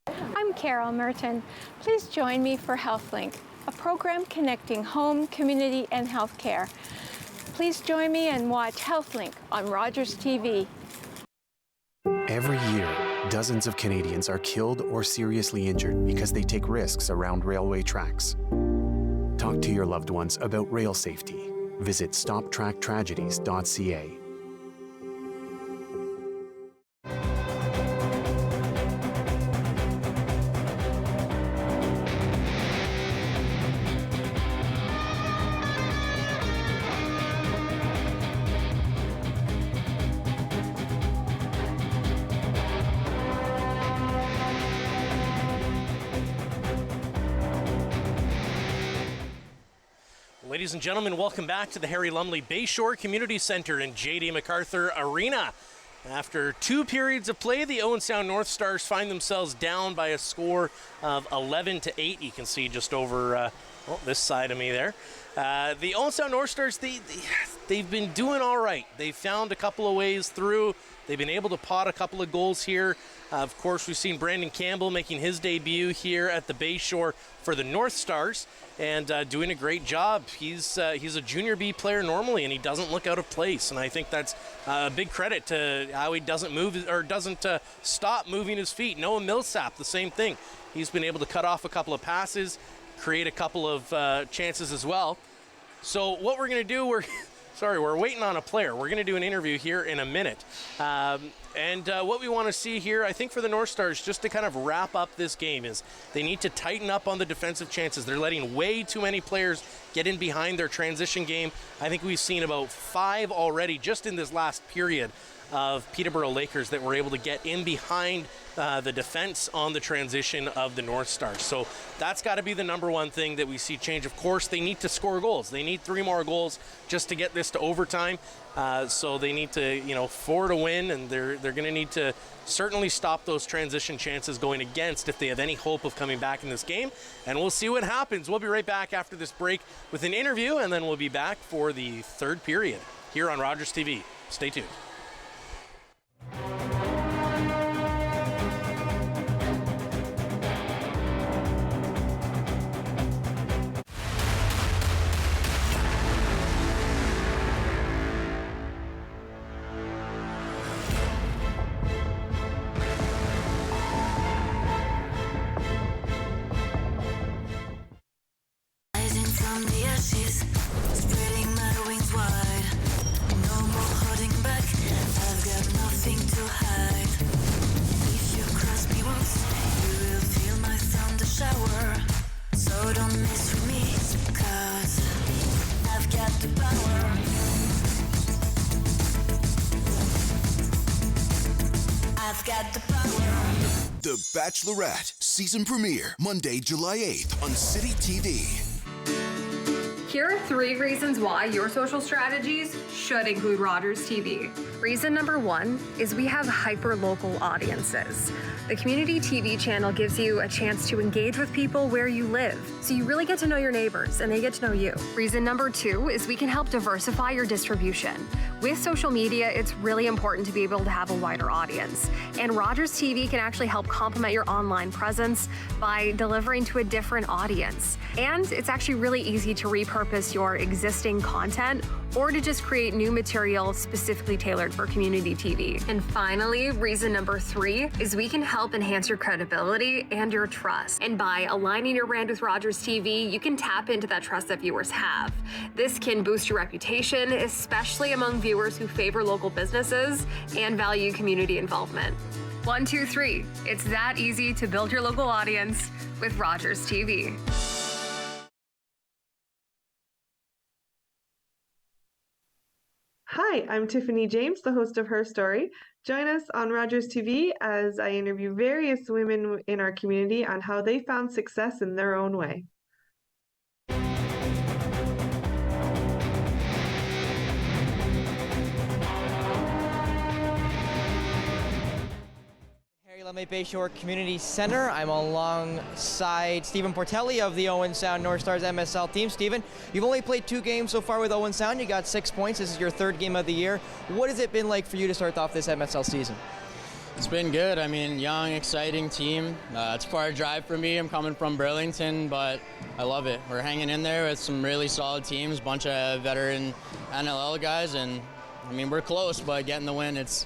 I'm Carol Merton. Please join me for HealthLink, a program connecting home, community, and healthcare. Please join me and watch HealthLink on Rogers TV. Every year, dozens of Canadians are killed or seriously injured because they take risks around railway tracks. Talk to your loved ones about rail safety. Visit stoptracktragedies.ca. ladies and gentlemen, welcome back to the Harry Lumley Bayshore Community Center in J.D. MacArthur Arena. After 2 periods of play, the Owen Sound North Stars find themselves down by a score of 11-8. You can see just over this side of me there. The Owen Sound North Stars, they've been doing all right. They've found a couple of ways through. They've been able to pot a couple of goals here. Of course, we've seen Brandon Campbell making his debut here at the Bayshore for the North Stars and doing a great job. He's a junior B player normally, and he doesn't look out of place. And I think that's a big credit to how he doesn't move or doesn't stop moving his feet. Noah Millsap, the same thing. He's been able to cut off a couple of passes, create a couple of chances as well. So what we're going to do, we're waiting on a player. We're going to do an interview here in a minute. And what we want to see here, I think for the North Stars, just to kind of wrap up this game, is they need to tighten up on the defensive chances. They're letting way too many players get in behind their transition game. I think we've seen about 5 already just in this last period of Peterborough Lakers that were able to get in behind the defense on the transition of the North Stars. So that's got to be the number one thing that we see change. Of course, they need to score goals. They need 3 more goals just to get this to overtime. So they need to, 4 to win, and they're going to need to certainly stop those transition chances going against if they have any hope of coming back in this game. And we'll see what happens. We'll be right back after this break with an interview, and then we'll be back for the 3rd period here on Rogers TV. Stay tuned. Rising from the ashes, spreading my wings wide. No more holding back, I've got nothing to hide. If you cross me once, you will feel my thunder shower. So don't mess with me, 'cause I've got the power. I've got the power. The Bachelorette season premiere Monday, July 8th on City TV. Here are 3 reasons why your social strategies should include Rogers TV. Reason number 1 is we have hyper-local audiences. The community TV channel gives you a chance to engage with people where you live, so you really get to know your neighbors and they get to know you. Reason number 2 is we can help diversify your distribution. With social media, it's really important to be able to have a wider audience, and Rogers TV can actually help complement your online presence by delivering to a different audience. And it's actually really easy to repurpose your existing content or to just create new material specifically tailored for community TV. And finally, reason number 3 is we can help enhance your credibility and your trust. And by aligning your brand with Rogers TV, you can tap into that trust that viewers have. This can boost your reputation, especially among viewers who favor local businesses and value community involvement. 1, 2, 3. It's that easy to build your local audience with Rogers TV. Hi, I'm Tiffany James, the host of Her Story. Join us on Rogers TV as I interview various women in our community on how they found success in their own way. Lumley Bayshore Community Center. I'm alongside Stephen Portelli of the Owen Sound North Stars MSL team. Stephen, you've only played 2 games so far with Owen Sound. You got 6 points. This is your 3rd game of the year. What has it been like for you to start off this MSL season? It's been good. I mean, young, exciting team. It's a far drive for me. I'm coming from Burlington, but I love it. We're hanging in there with some really solid teams, a bunch of veteran NLL guys, and I mean, we're close, but getting the win, it's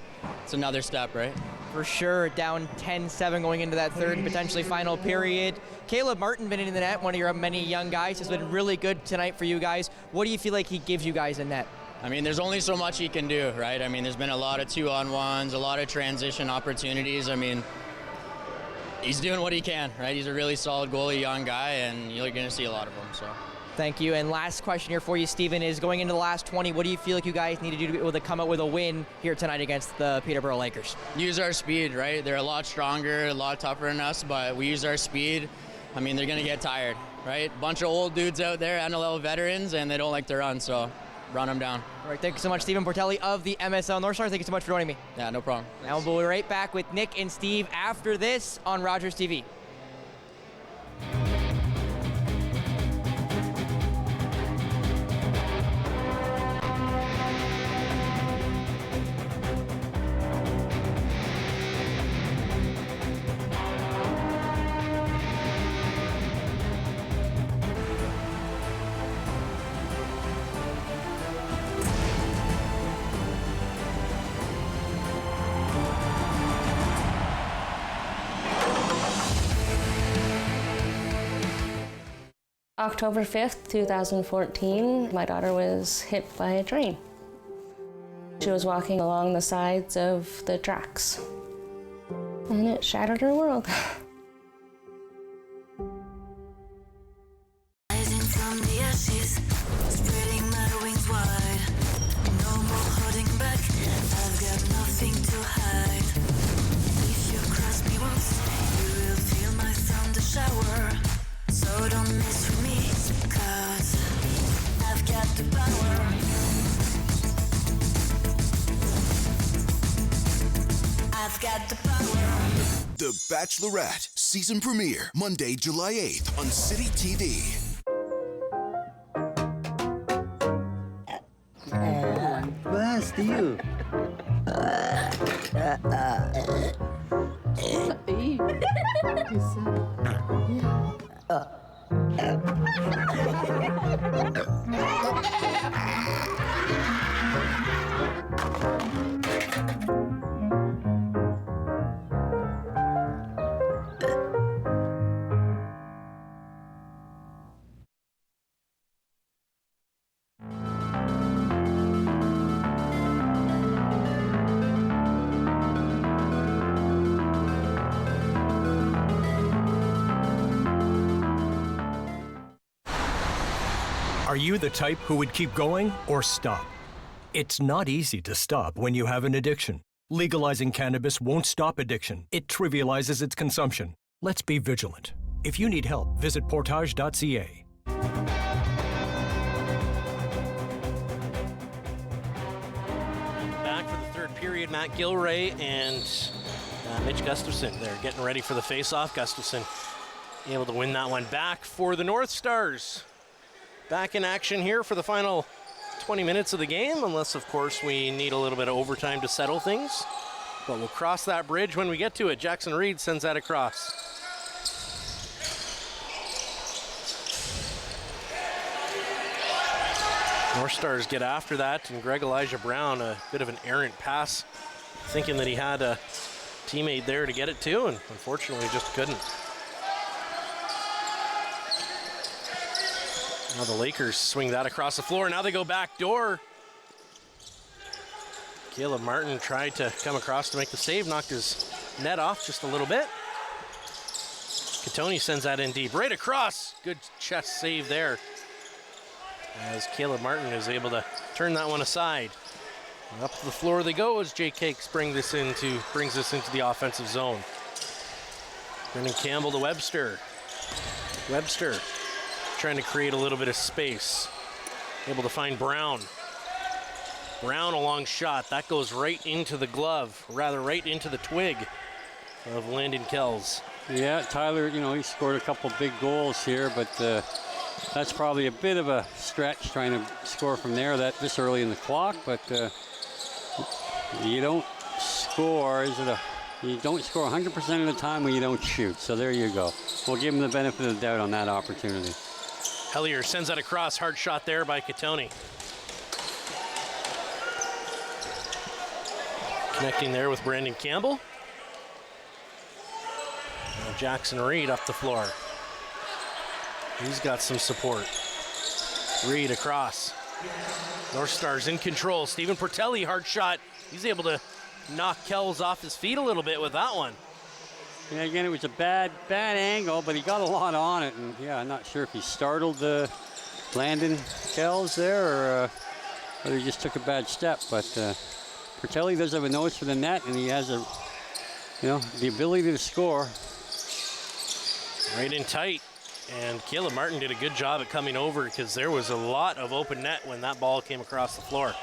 another step, right? For sure, down 10-7 going into that 3rd and potentially final period. Caleb Martin been in the net, one of your many young guys, has been really good tonight for you guys. What do you feel like he gives you guys in net? I mean, there's only so much he can do, right? I mean, there's been a lot of 2-on-1s, a lot of transition opportunities. I mean, he's doing what he can, right? He's a really solid goalie, young guy, and you're going to see a lot of them, so. Thank you. And last question here for you, Stephen, is going into the last 20, what do you feel like you guys need to do to be able to come out with a win here tonight against the Peterborough Lakers? Use our speed, right? They're a lot stronger, a lot tougher than us, but we use our speed. I mean, they're going to get tired. right? Bunch of old dudes out there, NLL veterans, and they don't like to run, so run them down. All right, thank you so much, Stephen Portelli of the MSL North Stars. Thank you so much for joining me. Yeah, no problem. Now we'll be right back with Nick and Steve after this on Rogers TV. October 5th, 2014, my daughter was hit by a train. She was walking along the sides of the tracks, and it shattered her world. Rising from the ashes, spreading my wings wide. No more holding back, I've got nothing to hide. If you cross me once, you will feel my thunder shower. So don't mess with me, 'cause I've got the power. I've got the power. The Bachelorette season premiere Monday, July 8th on City TV. Where's you? Are you the type who would keep going or stop? It's not easy to stop when you have an addiction. Legalizing cannabis won't stop addiction. It trivializes its consumption. Let's be vigilant. If you need help, visit portage.ca. Back for the third period, Matt Gilray and Mitch Gustafson. They're getting ready for the face-off. Gustafson able to win that one back for the North Stars. Back in action here for the final 20 minutes of the game, unless, of course, we need a little bit of overtime to settle things. But we'll cross that bridge when we get to it. Jackson Reed sends that across. North Stars get after that, and Greg Elijah Brown, a bit of an errant pass, thinking that he had a teammate there to get it to, and unfortunately just couldn't. Now the Lakers swing that across the floor. Now they go back door. Caleb Martin tried to come across to make the save, knocked his net off just a little bit. Katoni sends that in deep, right across. Good chest save there, as Caleb Martin is able to turn that one aside. And up to the floor they go as Jay Cakes brings this into the offensive zone. Brendan Campbell to Webster. Webster trying to create a little bit of space. Able to find Brown. Brown, a long shot. That goes right into the glove, rather right into the twig of Landon Kells. Yeah, Tyler, he scored a couple big goals here, but that's probably a bit of a stretch trying to score from there this early in the clock, but you don't score, you don't score 100% of the time when you don't shoot, so there you go. We'll give him the benefit of the doubt on that opportunity. Hellier sends that across. Hard shot there by Katoni. Connecting there with Brandon Campbell. Now Jackson Reed up the floor. He's got some support. Reed across. North Stars in control. Stephen Portelli, hard shot. He's able to knock Kells off his feet a little bit with that one. Yeah, again, it was a bad angle, but he got a lot on it. And yeah, I'm not sure if he startled Landon Kells there or whether he just took a bad step. But Portelli does have a nose for the net, and he has the ability to score. Right in tight. And Caleb Martin did a good job at coming over because there was a lot of open net when that ball came across the floor.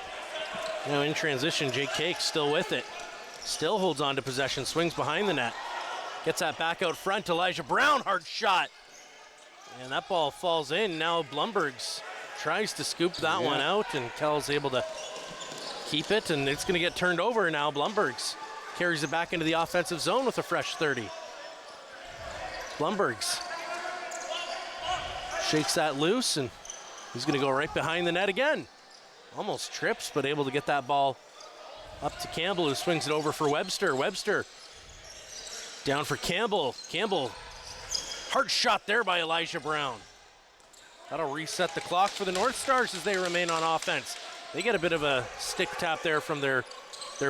Now in transition, Jake Cake still with it. Still holds on to possession, swings behind the net. Gets that back out front. Elijah Brown, hard shot. And that ball falls in. Now Blumberg's tries to scoop that one out, and Kell's able to keep it, and it's going to get turned over now. Blumberg's carries it back into the offensive zone with a fresh 30. Blumberg's shakes that loose, and he's going to go right behind the net again. Almost trips, but able to get that ball up to Campbell, who swings it over for Webster. Webster down for Campbell. Campbell, hard shot there by Elijah Brown. That'll reset the clock for the North Stars as they remain on offense. They get a bit of a stick tap there from their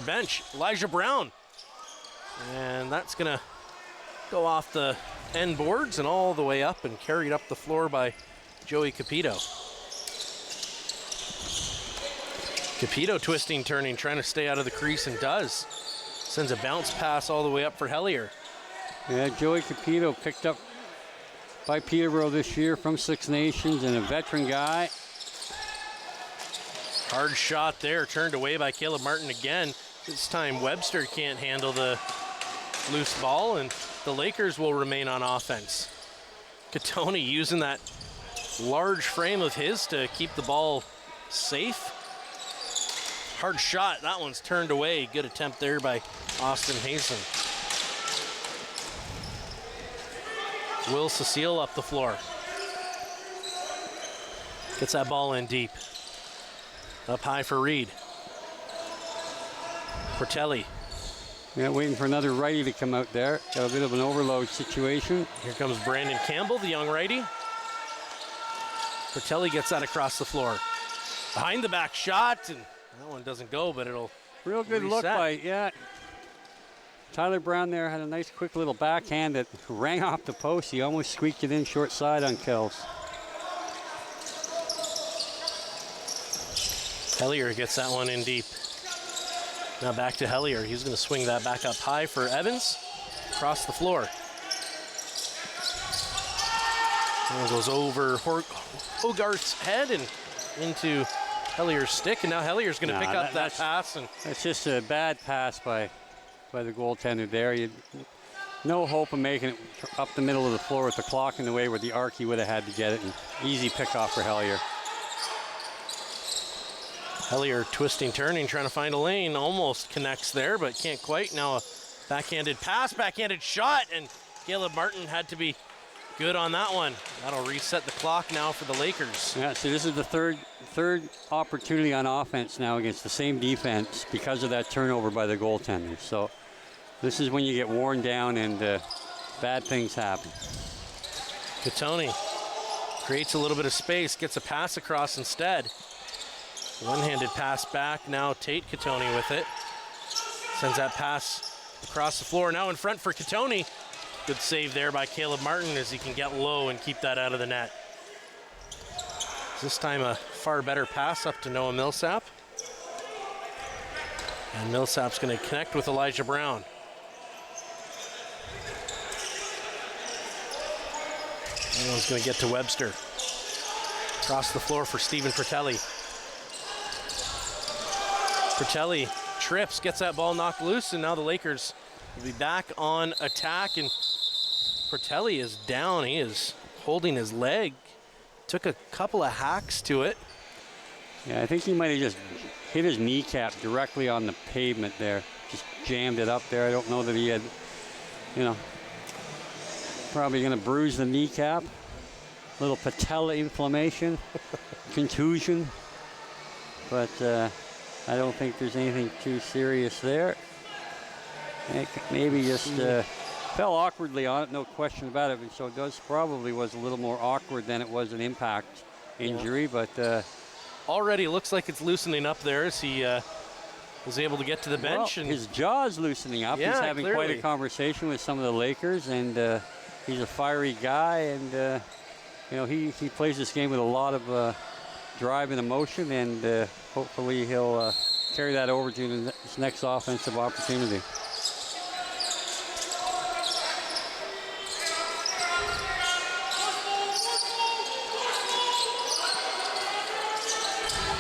bench. Elijah Brown. And that's going to go off the end boards and all the way up and carried up the floor by Joey Capito. Capito twisting, turning, trying to stay out of the crease, and does. Sends a bounce pass all the way up for Hellier. Yeah, Joey Capito picked up by Peterborough this year from Six Nations, and a veteran guy. Hard shot there, turned away by Caleb Martin again. This time Webster can't handle the loose ball, and the Lakers will remain on offense. Katoni using that large frame of his to keep the ball safe. Hard shot, that one's turned away. Good attempt there by Austin Hazen. Will Cecile up the floor. Gets that ball in deep. Up high for Reed. Portelli. Yeah, waiting for another righty to come out there. Got a bit of an overload situation. Here comes Brandon Campbell, the young righty. Portelli gets that across the floor. Behind the back shot, and that one doesn't go, but it'll real good reset. look by, yeah. Tyler Brown there had a nice quick little backhand that rang off the post. He almost squeaked it in short side on Kells. Hellier gets that one in deep. Now back to Hellier. He's going to swing that back up high for Evans. Across the floor. And it goes over Hogarth's head and into Hellier's stick. And now Hellier's going to pick up that pass. And that's just a bad pass by the goaltender there. No hope of making it up the middle of the floor with the clock in the way where the arc he would have had to get it. And easy pickoff for Hellier. Hellier twisting, turning, trying to find a lane. Almost connects there, but can't quite. Now a backhanded pass, backhanded shot, and Caleb Martin had to be good on that one. That'll reset the clock now for the Lakers. Yeah, so this is the third opportunity on offense now against the same defense because of that turnover by the goaltender. So this is when you get worn down and bad things happen. Katoni creates a little bit of space, gets a pass across instead. One-handed pass back, now Tate Katoni with it. Sends that pass across the floor, now in front for Katoni. Good save there by Caleb Martin as he can get low and keep that out of the net. This time a far better pass up to Noah Millsap. And Millsap's going to connect with Elijah Brown. That one's going to get to Webster. Across the floor for Stephen Portelli. Portelli trips, gets that ball knocked loose, and now the Lakers will be back on attack. And Portelli is down. He is holding his leg. Took a couple of hacks to it. Yeah, I think he might have just hit his kneecap directly on the pavement there. Just jammed it up there. I don't know that he had, probably going to bruise the kneecap. Little patella inflammation, contusion. But I don't think there's anything too serious there. Maybe just fell awkwardly on it, no question about it. And so it probably was a little more awkward than it was an impact injury. Yeah. But already looks like it's loosening up there as he was able to get to the bench. Well, and his jaw's loosening up. Yeah, he's having clearly quite a conversation with some of the Lakers, and he's a fiery guy, and he plays this game with a lot of drive and emotion, and hopefully he'll carry that over to his next offensive opportunity.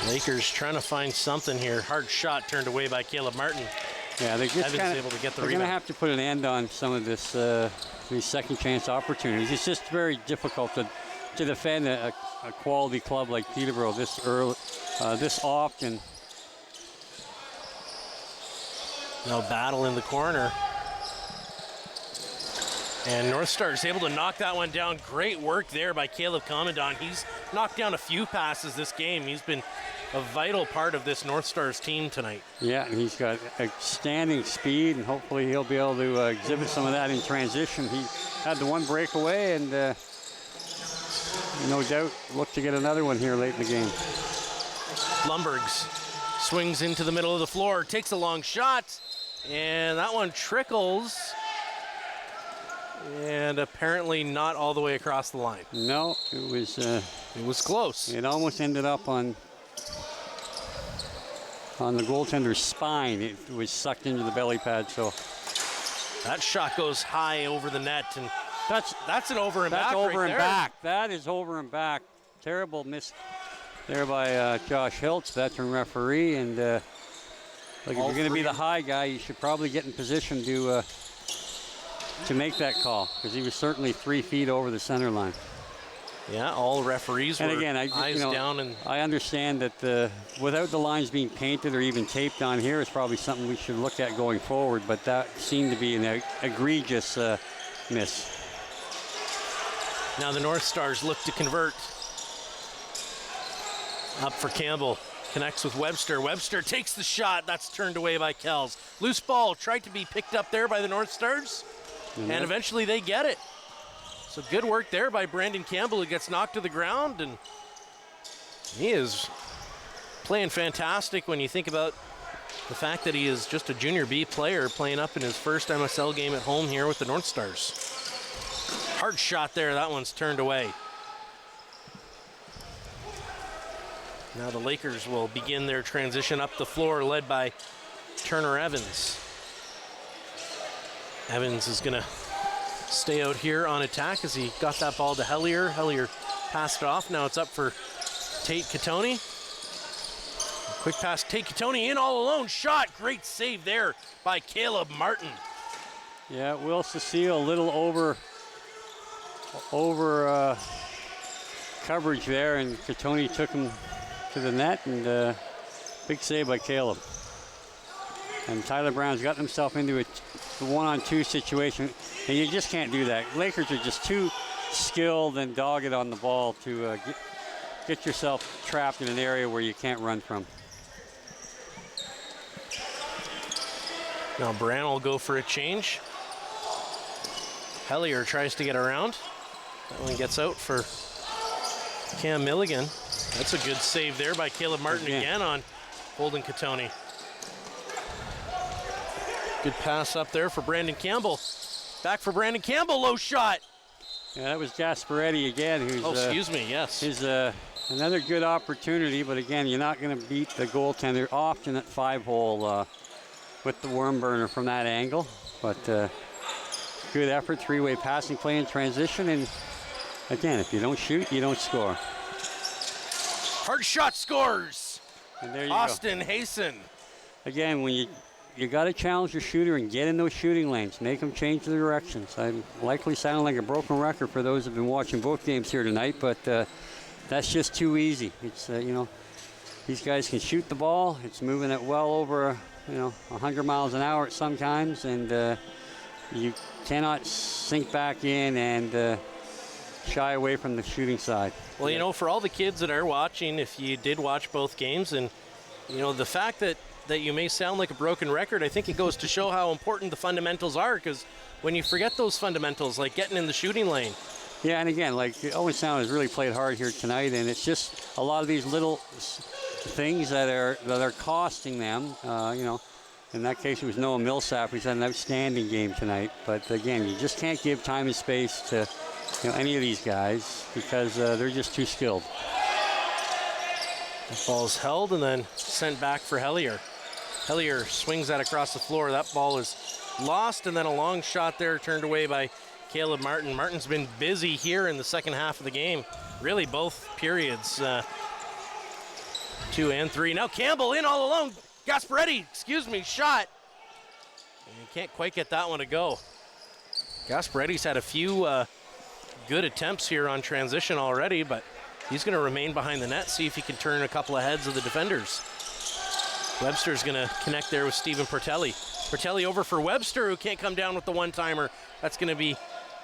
Lakers trying to find something here. Hard shot turned away by Caleb Martin. Yeah, they're just able to get the they're going to rebound. have to put an end on some of this these second chance opportunities. It's just very difficult to defend a quality club like Peterborough this early, this often. Now battle in the corner. And North Star is able to knock that one down. Great work there by Caleb Commandant. He's knocked down a few passes this game. He's been a vital part of this North Stars team tonight. Yeah, and he's got outstanding speed, and hopefully he'll be able to exhibit some of that in transition. He had the one breakaway, and no doubt look to get another one here late in the game. Lumbergs swings into the middle of the floor, takes a long shot, and that one trickles. And apparently not all the way across the line. No, it was close. It almost ended up on the goaltender's spine. It was sucked into the belly pad. So that shot goes high over the net, and that's an over and back. That's over right and there. back. That is over and back. Terrible miss there by Josh Hiltz, veteran referee. And look, if you're going to be the high guy, you should probably get in position to make that call, because he was certainly 3 feet over the center line. Yeah, all referees were eyes down. And I understand that without the lines being painted or even taped on here, it's probably something we should look at going forward, but that seemed to be an egregious miss. Now the North Stars look to convert. Up for Campbell. Connects with Webster. Webster takes the shot. That's turned away by Kells. Loose ball tried to be picked up there by the North Stars. And eventually they get it. So good work there by Brandon Campbell, who gets knocked to the ground, and he is playing fantastic when you think about the fact that he is just a junior B player playing up in his first MSL game at home here with the North Stars. Hard shot there, that one's turned away. Now the Lakers will begin their transition up the floor, led by Turner Evans. Evans is going to stay out here on attack as he got that ball to Hellier. Hellier passed it off. Now it's up for Tate Catoni. Quick pass, Tate Catoni in all alone. Shot, great save there by Caleb Martin. Yeah, Will Cecile a little over coverage there, and Catoni took him to the net, and big save by Caleb. And Tyler Brown's gotten himself into a one-on-two situation, and you just can't do that. Lakers are just too skilled and dogged on the ball to get yourself trapped in an area where you can't run from. Now Brand will go for a change. Hellier tries to get around. That one gets out for Cam Milligan. That's a good save there by Caleb Martin again on Holden Catoni. Good pass up there for Brandon Campbell. Back for Brandon Campbell, low shot. Yeah, that was Gasparetti again. Who's, excuse me, yes. Is another good opportunity, but again, you're not going to beat the goaltender often at 5-hole with the worm burner from that angle. But good effort, three-way passing play in transition, and again, if you don't shoot, you don't score. Hard shot scores. And there you Austin go. Hasten. Again, when you got to challenge your shooter and get in those shooting lanes, make them change the directions. I'm likely sounding like a broken record for those who've been watching both games here tonight, but that's just too easy. It's these guys can shoot the ball. It's moving it well over 100 miles an hour sometimes, and you cannot sink back in and shy away from the shooting side. Well, for all the kids that are watching, if you did watch both games, and the fact that you may sound like a broken record, I think it goes to show how important the fundamentals are, because when you forget those fundamentals, like getting in the shooting lane. Yeah, and again, like Owen Sound has really played hard here tonight, and it's just a lot of these little things that are costing them. In that case, it was Noah Millsap, who's had an outstanding game tonight. But again, you just can't give time and space to any of these guys, because they're just too skilled. The ball's held and then sent back for Hellier. Hellier swings that across the floor. That ball is lost, and then a long shot there turned away by Caleb Martin. Martin's been busy here in the second half of the game. Really both periods. 2 and 3. Now Campbell in all alone. Gasparetti, shot. And he can't quite get that one to go. Gasparetti's had a few good attempts here on transition already, but he's going to remain behind the net, see if he can turn a couple of heads of the defenders. Webster's going to connect there with Stephen Portelli. Portelli over for Webster, who can't come down with the one-timer. That's going to be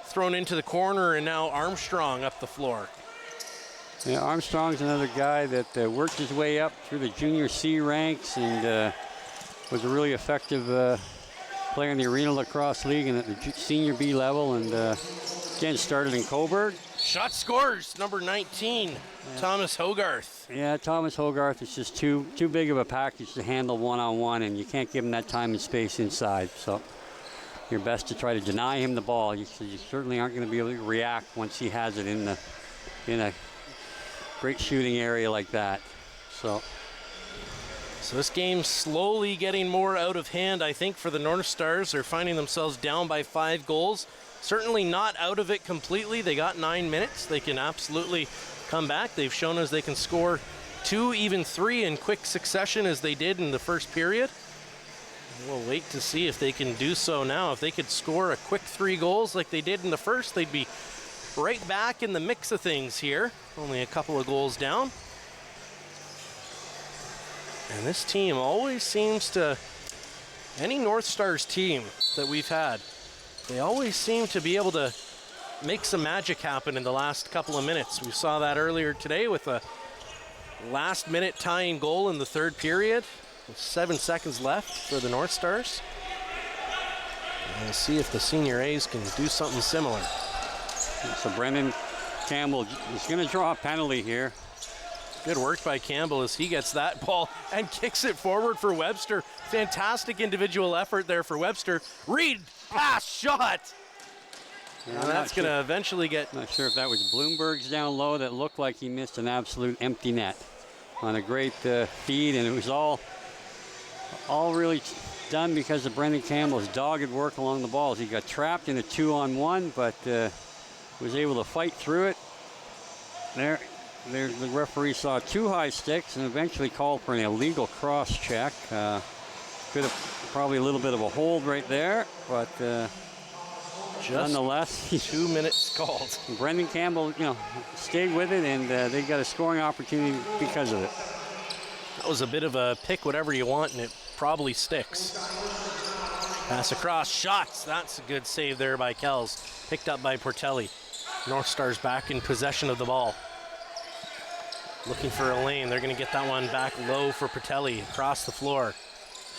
thrown into the corner, and now Armstrong up the floor. Yeah, Armstrong's another guy that worked his way up through the junior C ranks and was a really effective player in the Arena Lacrosse League and at the senior B level, and again started in Cobourg. Shot scores, number 19, yeah. Thomas Hogarth. Yeah, Thomas Hogarth is just too big of a package to handle one-on-one, and you can't give him that time and space inside. So you're best to try to deny him the ball. You certainly aren't going to be able to react once he has it in a great shooting area like that. So this game's slowly getting more out of hand, I think, for the North Stars. They're finding themselves down by 5 goals. Certainly not out of it completely. They got 9 minutes. They can absolutely come back. They've shown us they can score 2, even 3 in quick succession as they did in the first period. We'll wait to see if they can do so now. If they could score a quick 3 goals like they did in the first, they'd be right back in the mix of things here. Only a couple of goals down. And this team always seems to, any North Stars team that we've had, they always seem to be able to make some magic happen in the last couple of minutes. We saw that earlier today with a last-minute tying goal in the third period with 7 seconds left for the North Stars. And we'll see if the Senior A's can do something similar. So Brendan Campbell is going to draw a penalty here. Good work by Campbell as he gets that ball and kicks it forward for Webster. Fantastic individual effort there for Webster. Reed, pass, shot. Yeah, and that's going to eventually get... Not sure if that was Bloomberg's down low. That looked like he missed an absolute empty net on a great feed, and it was all really done because of Brendan Campbell's dogged work along the balls. He got trapped in a 2-on-1, but was able to fight through it. There, the referee saw 2 high sticks and eventually called for an illegal cross check. Could have probably a little bit of a hold right there, but nonetheless, 2 minutes called. Brendan Campbell, stayed with it, and they got a scoring opportunity because of it. That was a bit of a pick whatever you want, and it probably sticks. Pass across, shots. That's a good save there by Kells. Picked up by Portelli. North Stars back in possession of the ball. Looking for a lane. They're going to get that one back low for Portelli. Across the floor.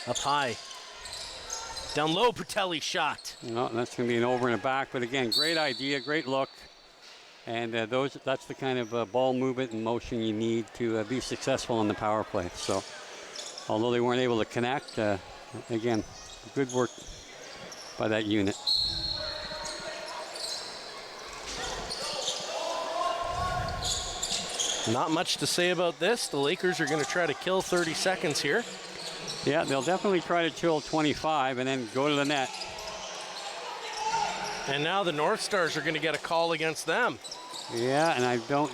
Up high. Down low, Portelli shot. No, that's going to be an over and a back. But again, great idea, great look. And that's the kind of ball movement and motion you need to be successful on the power play. So, although they weren't able to connect, again, good work by that unit. Not much to say about this. The Lakers are going to try to kill 30 seconds here. Yeah, they'll definitely try to kill 25 and then go to the net. And now the North Stars are going to get a call against them. Yeah, and I don't,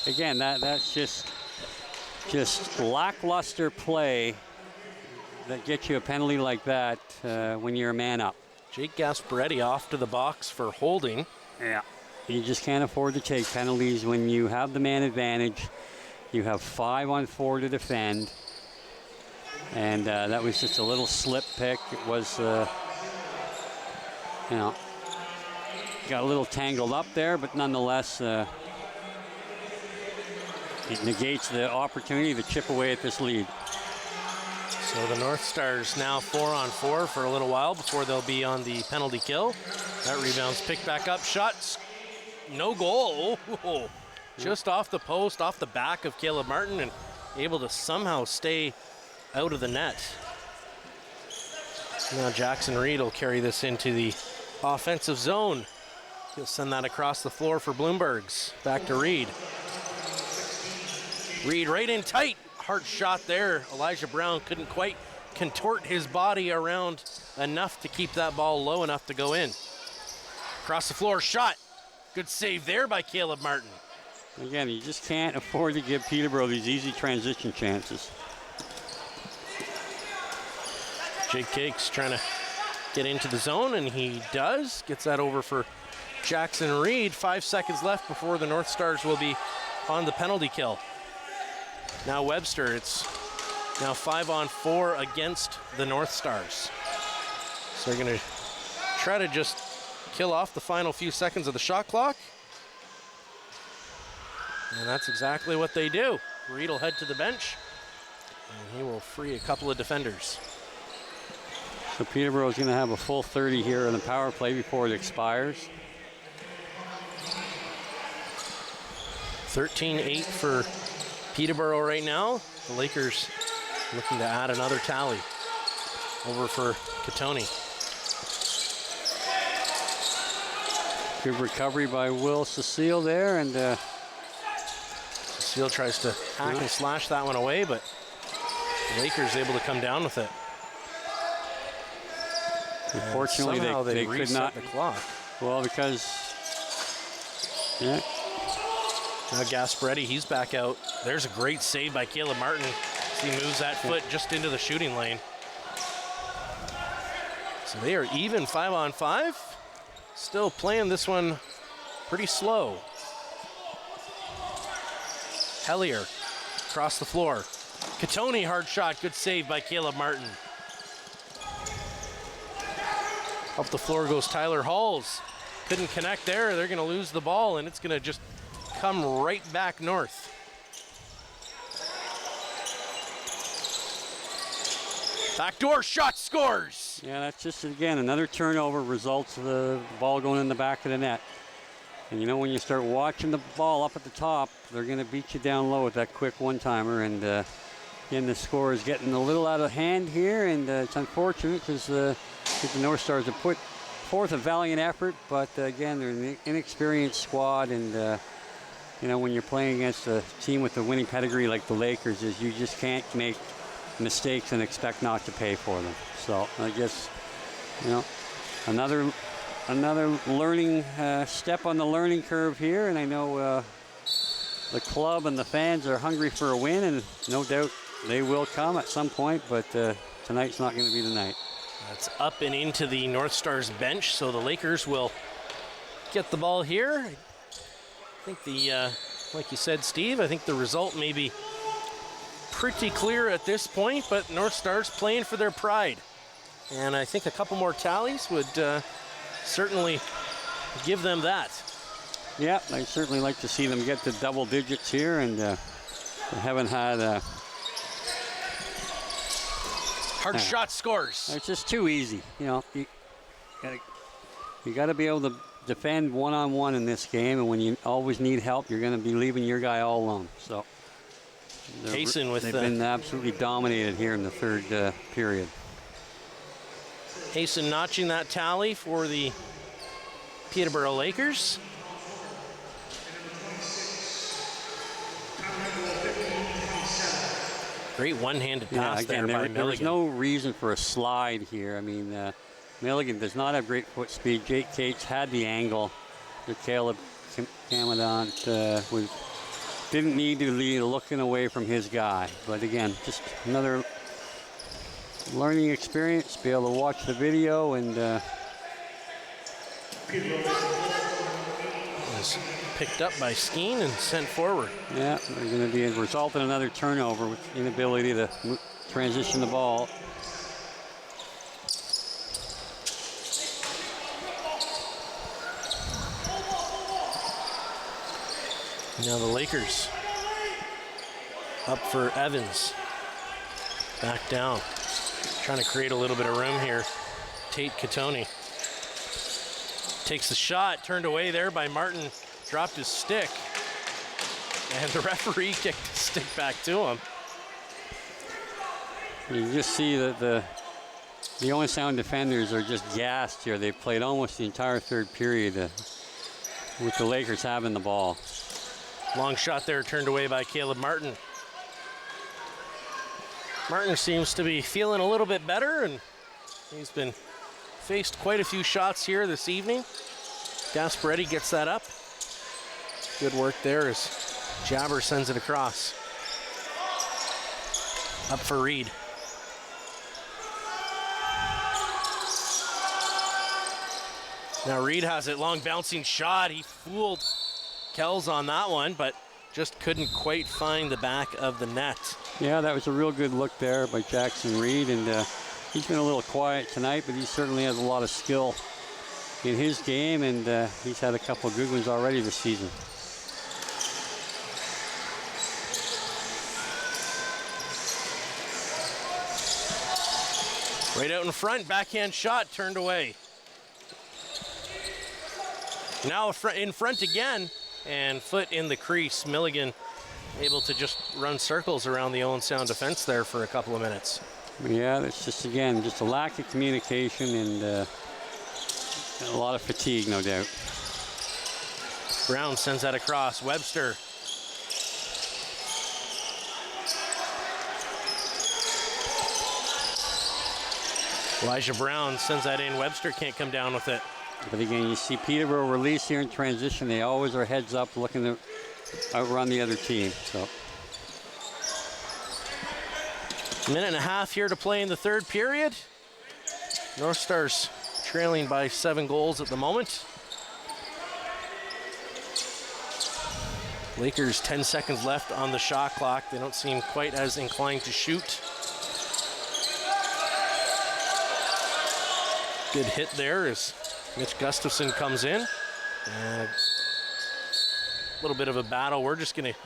again, that's just lackluster play that gets you a penalty like that when you're a man up. Jake Gasparetti off to the box for holding. Yeah. You just can't afford to take penalties when you have the man advantage. You have 5-on-4 to defend. And that was just a little slip pick. It was, got a little tangled up there, but nonetheless, it negates the opportunity to chip away at this lead. So the North Stars now 4-on-4 for a little while before they'll be on the penalty kill. That rebound's picked back up. Shots. No goal. Oh, just off the post, off the back of Caleb Martin, and able to somehow stay out of the net. Now Jackson Reed will carry this into the offensive zone. He'll send that across the floor for Bloomberg's. Back to Reed. Reed right in tight. Hard shot there. Elijah Brown couldn't quite contort his body around enough to keep that ball low enough to go in. Across the floor, shot. Good save there by Caleb Martin. Again, you just can't afford to give Peterborough these easy transition chances. Jake Cakes trying to get into the zone, and he does. Gets that over for Jackson Reed. 5 seconds left before the North Stars will be on the penalty kill. Now Webster, it's now 5-on-4 against the North Stars. So they're going to try to just kill off the final few seconds of the shot clock. And that's exactly what they do. Reed will head to the bench, and he will free a couple of defenders. So Peterborough is going to have a full 30 here in the power play before it expires. 13-8 for Peterborough right now. The Lakers looking to add another tally. Over for Katoni. Good recovery by Will Cecile there, and Cecile tries to hack and slash that one away, but the Lakers able to come down with it. Unfortunately, they could not. The clock. Well, because yeah. Now Gasparetti, he's back out. There's a great save by Caleb Martin. He moves that foot just into the shooting lane. So they are even 5-on-5. Still playing this one pretty slow. Hellier across the floor. Katoni, hard shot, good save by Caleb Martin. Up the floor goes Tyler Halls. Couldn't connect there. They're gonna lose the ball, and it's gonna just come right back north. Backdoor shot, scores! Yeah, that's just, again, another turnover results of the ball going in the back of the net. And you know, when you start watching the ball up at the top, they're going to beat you down low with that quick one-timer. And again, the score is getting a little out of hand here, and it's unfortunate because the North Stars have put forth a valiant effort, but again, they're an inexperienced squad, and you know, when you're playing against a team with a winning pedigree like the Lakers, is you just can't make mistakes and expect not to pay for them. So I guess, you know, another learning step on the learning curve here, and I know the club and the fans are hungry for a win, and no doubt they will come at some point, but tonight's not going to be the night. That's up and into the North Stars bench, so the Lakers will get the ball here. I think like you said, Steve, I think the result may be pretty clear at this point, but North Stars playing for their pride. And I think a couple more tallies would certainly give them that. Yeah, I'd certainly like to see them get to double digits here, and they haven't had hard shot scores. It's just too easy. You know, you got to be able to defend one-on-one in this game, and when you always need help, you're going to be leaving your guy all alone. So they've been absolutely dominated here in the third period. Hasten notching that tally for the Peterborough Lakers. Great one-handed pass there by Milligan. There was no reason for a slide here. I mean, Milligan does not have great foot speed. Jake Cates had the angle. Caleb Camadont didn't need to be looking away from his guy. But again, just another learning experience. Be able to watch the video and was picked up by Skeen and sent forward. Yeah, they're going to be a result in another turnover with inability to transition the ball. Now the Lakers up for Evans. Back down. Trying to create a little bit of room here. Tate Katoni takes the shot, turned away there by Martin, dropped his stick, and the referee kicked the stick back to him. You just see that the Owen Sound defenders are just gassed here. They've played almost the entire third period with the Lakers having the ball. Long shot there, turned away by Caleb Martin. Martin seems to be feeling a little bit better, and he's been faced quite a few shots here this evening. Gasparetti gets that up. Good work there as Jabber sends it across. Up for Reed. Now Reed has it, long bouncing shot. He fooled Kells on that one, but just couldn't quite find the back of the net. Yeah, that was a real good look there by Jackson Reed, and he's been a little quiet tonight, but he certainly has a lot of skill in his game, and he's had a couple of good ones already this season. Right out in front, backhand shot turned away. Now in front again, and foot in the crease. Milligan able to just run circles around the Owen Sound defense there for a couple of minutes. Yeah, that's just, again, just a lack of communication and a lot of fatigue, no doubt. Brown sends that across. Webster. Elijah Brown sends that in. Webster can't come down with it. But again, you see Peterborough release here in transition. They always are heads up looking to outrun the other team. So. Minute and a half here to play in the third period. North Stars trailing by 7 goals at the moment. Lakers 10 seconds left on the shot clock. They don't seem quite as inclined to shoot. Good hit there as Mitch Gustafson comes in. And a little bit of a battle. We're just going to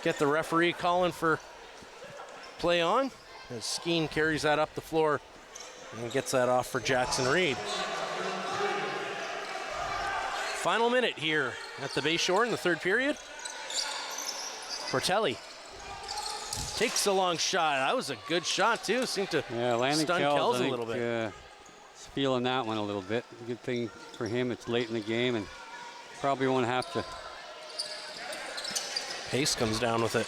get the referee calling for play on as Skeen carries that up the floor and gets that off for Jackson Reed. Final minute here at the Bayshore in the third period. Portelli takes a long shot. That was a good shot too. Seemed to stun Kells a little bit. Feeling that one a little bit. Good thing for him, it's late in the game and probably won't have to. Pace comes down with it.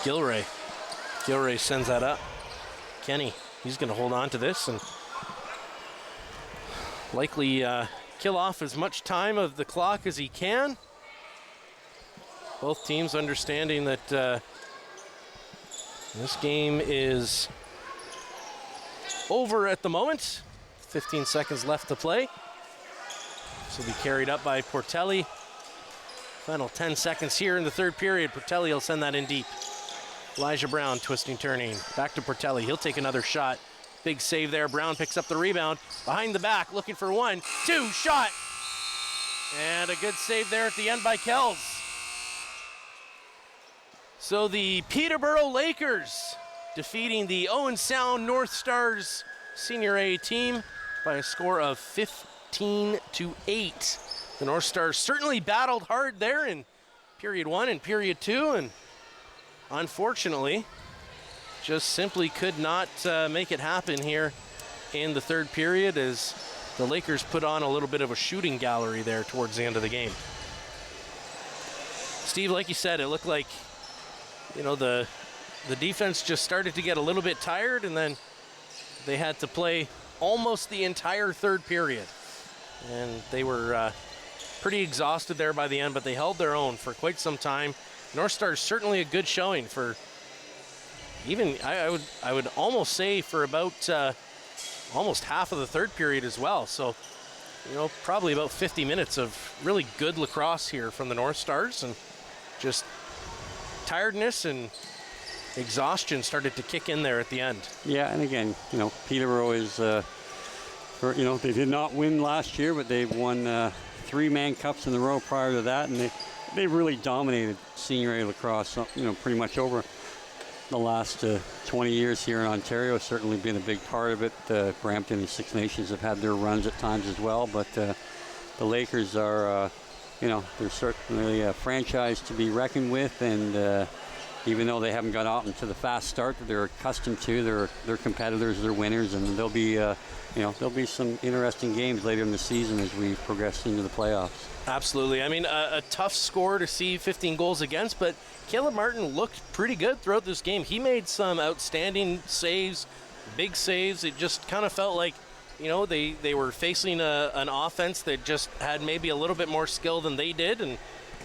Gilray sends that up. Kenny, he's going to hold on to this and likely kill off as much time of the clock as he can. Both teams understanding that this game is over at the moment. 15 seconds left to play. This will be carried up by Portelli. Final 10 seconds here in the third period. Portelli will send that in deep. Elijah Brown twisting, turning. Back to Portelli. He'll take another shot. Big save there. Brown picks up the rebound. Behind the back, looking for 1, 2, shot. And a good save there at the end by Kells. So the Peterborough Lakers defeating the Owen Sound North Stars Senior A team by a score of 15-8. The North Stars certainly battled hard there in period 1 and period 2, and unfortunately just simply could not make it happen here in the third period as the Lakers put on a little bit of a shooting gallery there towards the end of the game. Steve, like you said, it looked like, you know, the defense just started to get a little bit tired, and then they had to play almost the entire third period. And they were pretty exhausted there by the end, but they held their own for quite some time. North Stars certainly a good showing for even, I would almost say for about almost half of the third period as well. So, you know, probably about 50 minutes of really good lacrosse here from the North Stars, and just tiredness and exhaustion started to kick in there at the end. Yeah, and again, you know, Peterborough is, you know, they did not win last year, but they've won 3 Man Cups in a row prior to that, and they really dominated Senior A lacrosse, you know, pretty much over the last 20 years here in Ontario. Certainly been a big part of it. Brampton and Six Nations have had their runs at times as well, but the Lakers are, you know, they're certainly a franchise to be reckoned with, and even though they haven't got out into the fast start that they're accustomed to, they're competitors, they're winners, and there'll be, you know, there'll be some interesting games later in the season as we progress into the playoffs. Absolutely. I mean, a tough score to see, 15 goals against, but Caleb Martin looked pretty good throughout this game. He made some outstanding saves, big saves. It just kind of felt like you know, they were facing an offense that just had maybe a little bit more skill than they did,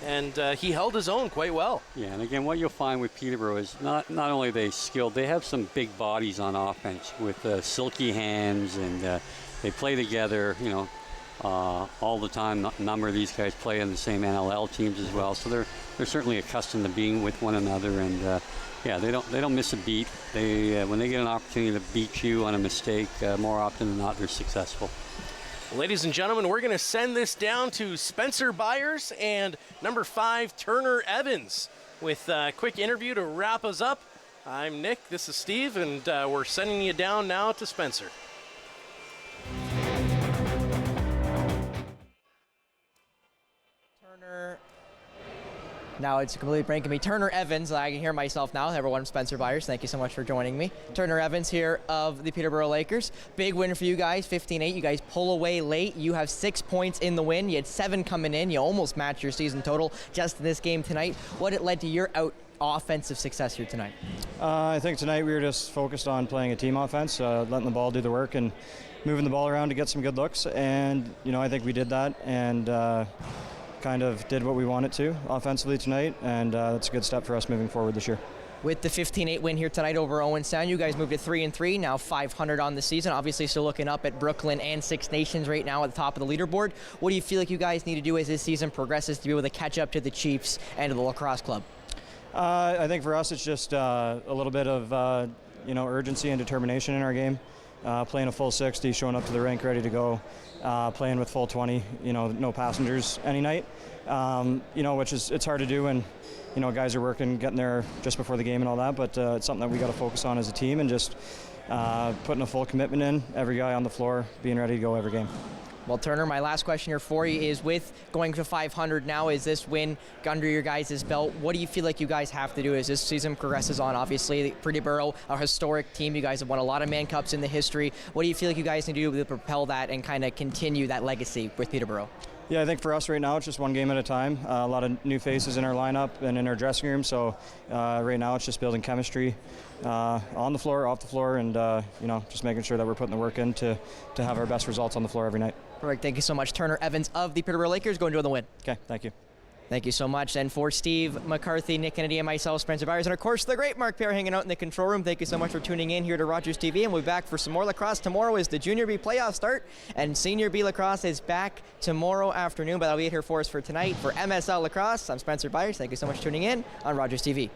and he held his own quite well. Yeah, and again, what you'll find with Peterborough is not only are they skilled, they have some big bodies on offense with silky hands, and they play together, you know, all the time. A number of these guys play in the same NLL teams as well, so they're certainly accustomed to being with one another, and yeah, they don't miss a beat. They when they get an opportunity to beat you on a mistake, more often than not, they're successful. Ladies and gentlemen, we're going to send this down to Spencer Byers and number 5, Turner Evans, with a quick interview to wrap us up. I'm Nick, this is Steve, and we're sending you down now to Spencer. Turner. Now it's completely breaking me. Turner Evans, I can hear myself now. Everyone, Spencer Byers, thank you so much for joining me. Turner Evans here of the Peterborough Lakers. Big win for you guys, 15-8. You guys pull away late. You have 6 points in the win. You had 7 coming in. You almost matched your season total just in this game tonight. What it led to your offensive success here tonight? I think tonight we were just focused on playing a team offense, letting the ball do the work and moving the ball around to get some good looks. And, you know, I think we did that and kind of did what we wanted to offensively tonight, and that's a good step for us moving forward this year. With the 15-8 win here tonight over Owen Sound, you guys moved to 3-3, now 500 on the season. Obviously still looking up at Brooklyn and Six Nations right now at the top of the leaderboard. What do you feel like you guys need to do as this season progresses to be able to catch up to the Chiefs and to the lacrosse club? I think for us it's just a little bit of you know, urgency and determination in our game. Playing a full 60, showing up to the rink ready to go, playing with full 20, you know, no passengers any night, you know, which is, it's hard to do when, you know, guys are working, getting there just before the game and all that, but it's something that we got to focus on as a team and just putting a full commitment in, every guy on the floor, being ready to go every game. Well, Turner, my last question here for you is, with going to 500 now, is this win under your guys' belt? What do you feel like you guys have to do as this season progresses on? Obviously, Peterborough, a historic team. You guys have won a lot of Man Cups in the history. What do you feel like you guys need to do to propel that and kind of continue that legacy with Peterborough? Yeah, I think for us right now, it's just one game at a time. A lot of new faces in our lineup and in our dressing room. So right now, it's just building chemistry on the floor, off the floor, and you know, just making sure that we're putting the work in to have our best results on the floor every night. Perfect. Thank you so much, Turner Evans of the Peterborough Lakers. Go enjoy the win. Okay, thank you. Thank you so much. And for Steve McCarthy, Nick Kennedy, and myself, Spencer Byers, and of course the great Mark Pear hanging out in the control room. Thank you so much for tuning in here to Rogers TV, and we'll be back for some more lacrosse. Tomorrow is the Junior B playoff start, and Senior B lacrosse is back tomorrow afternoon, but I'll be here for us for tonight. For MSL Lacrosse, I'm Spencer Byers. Thank you so much for tuning in on Rogers TV.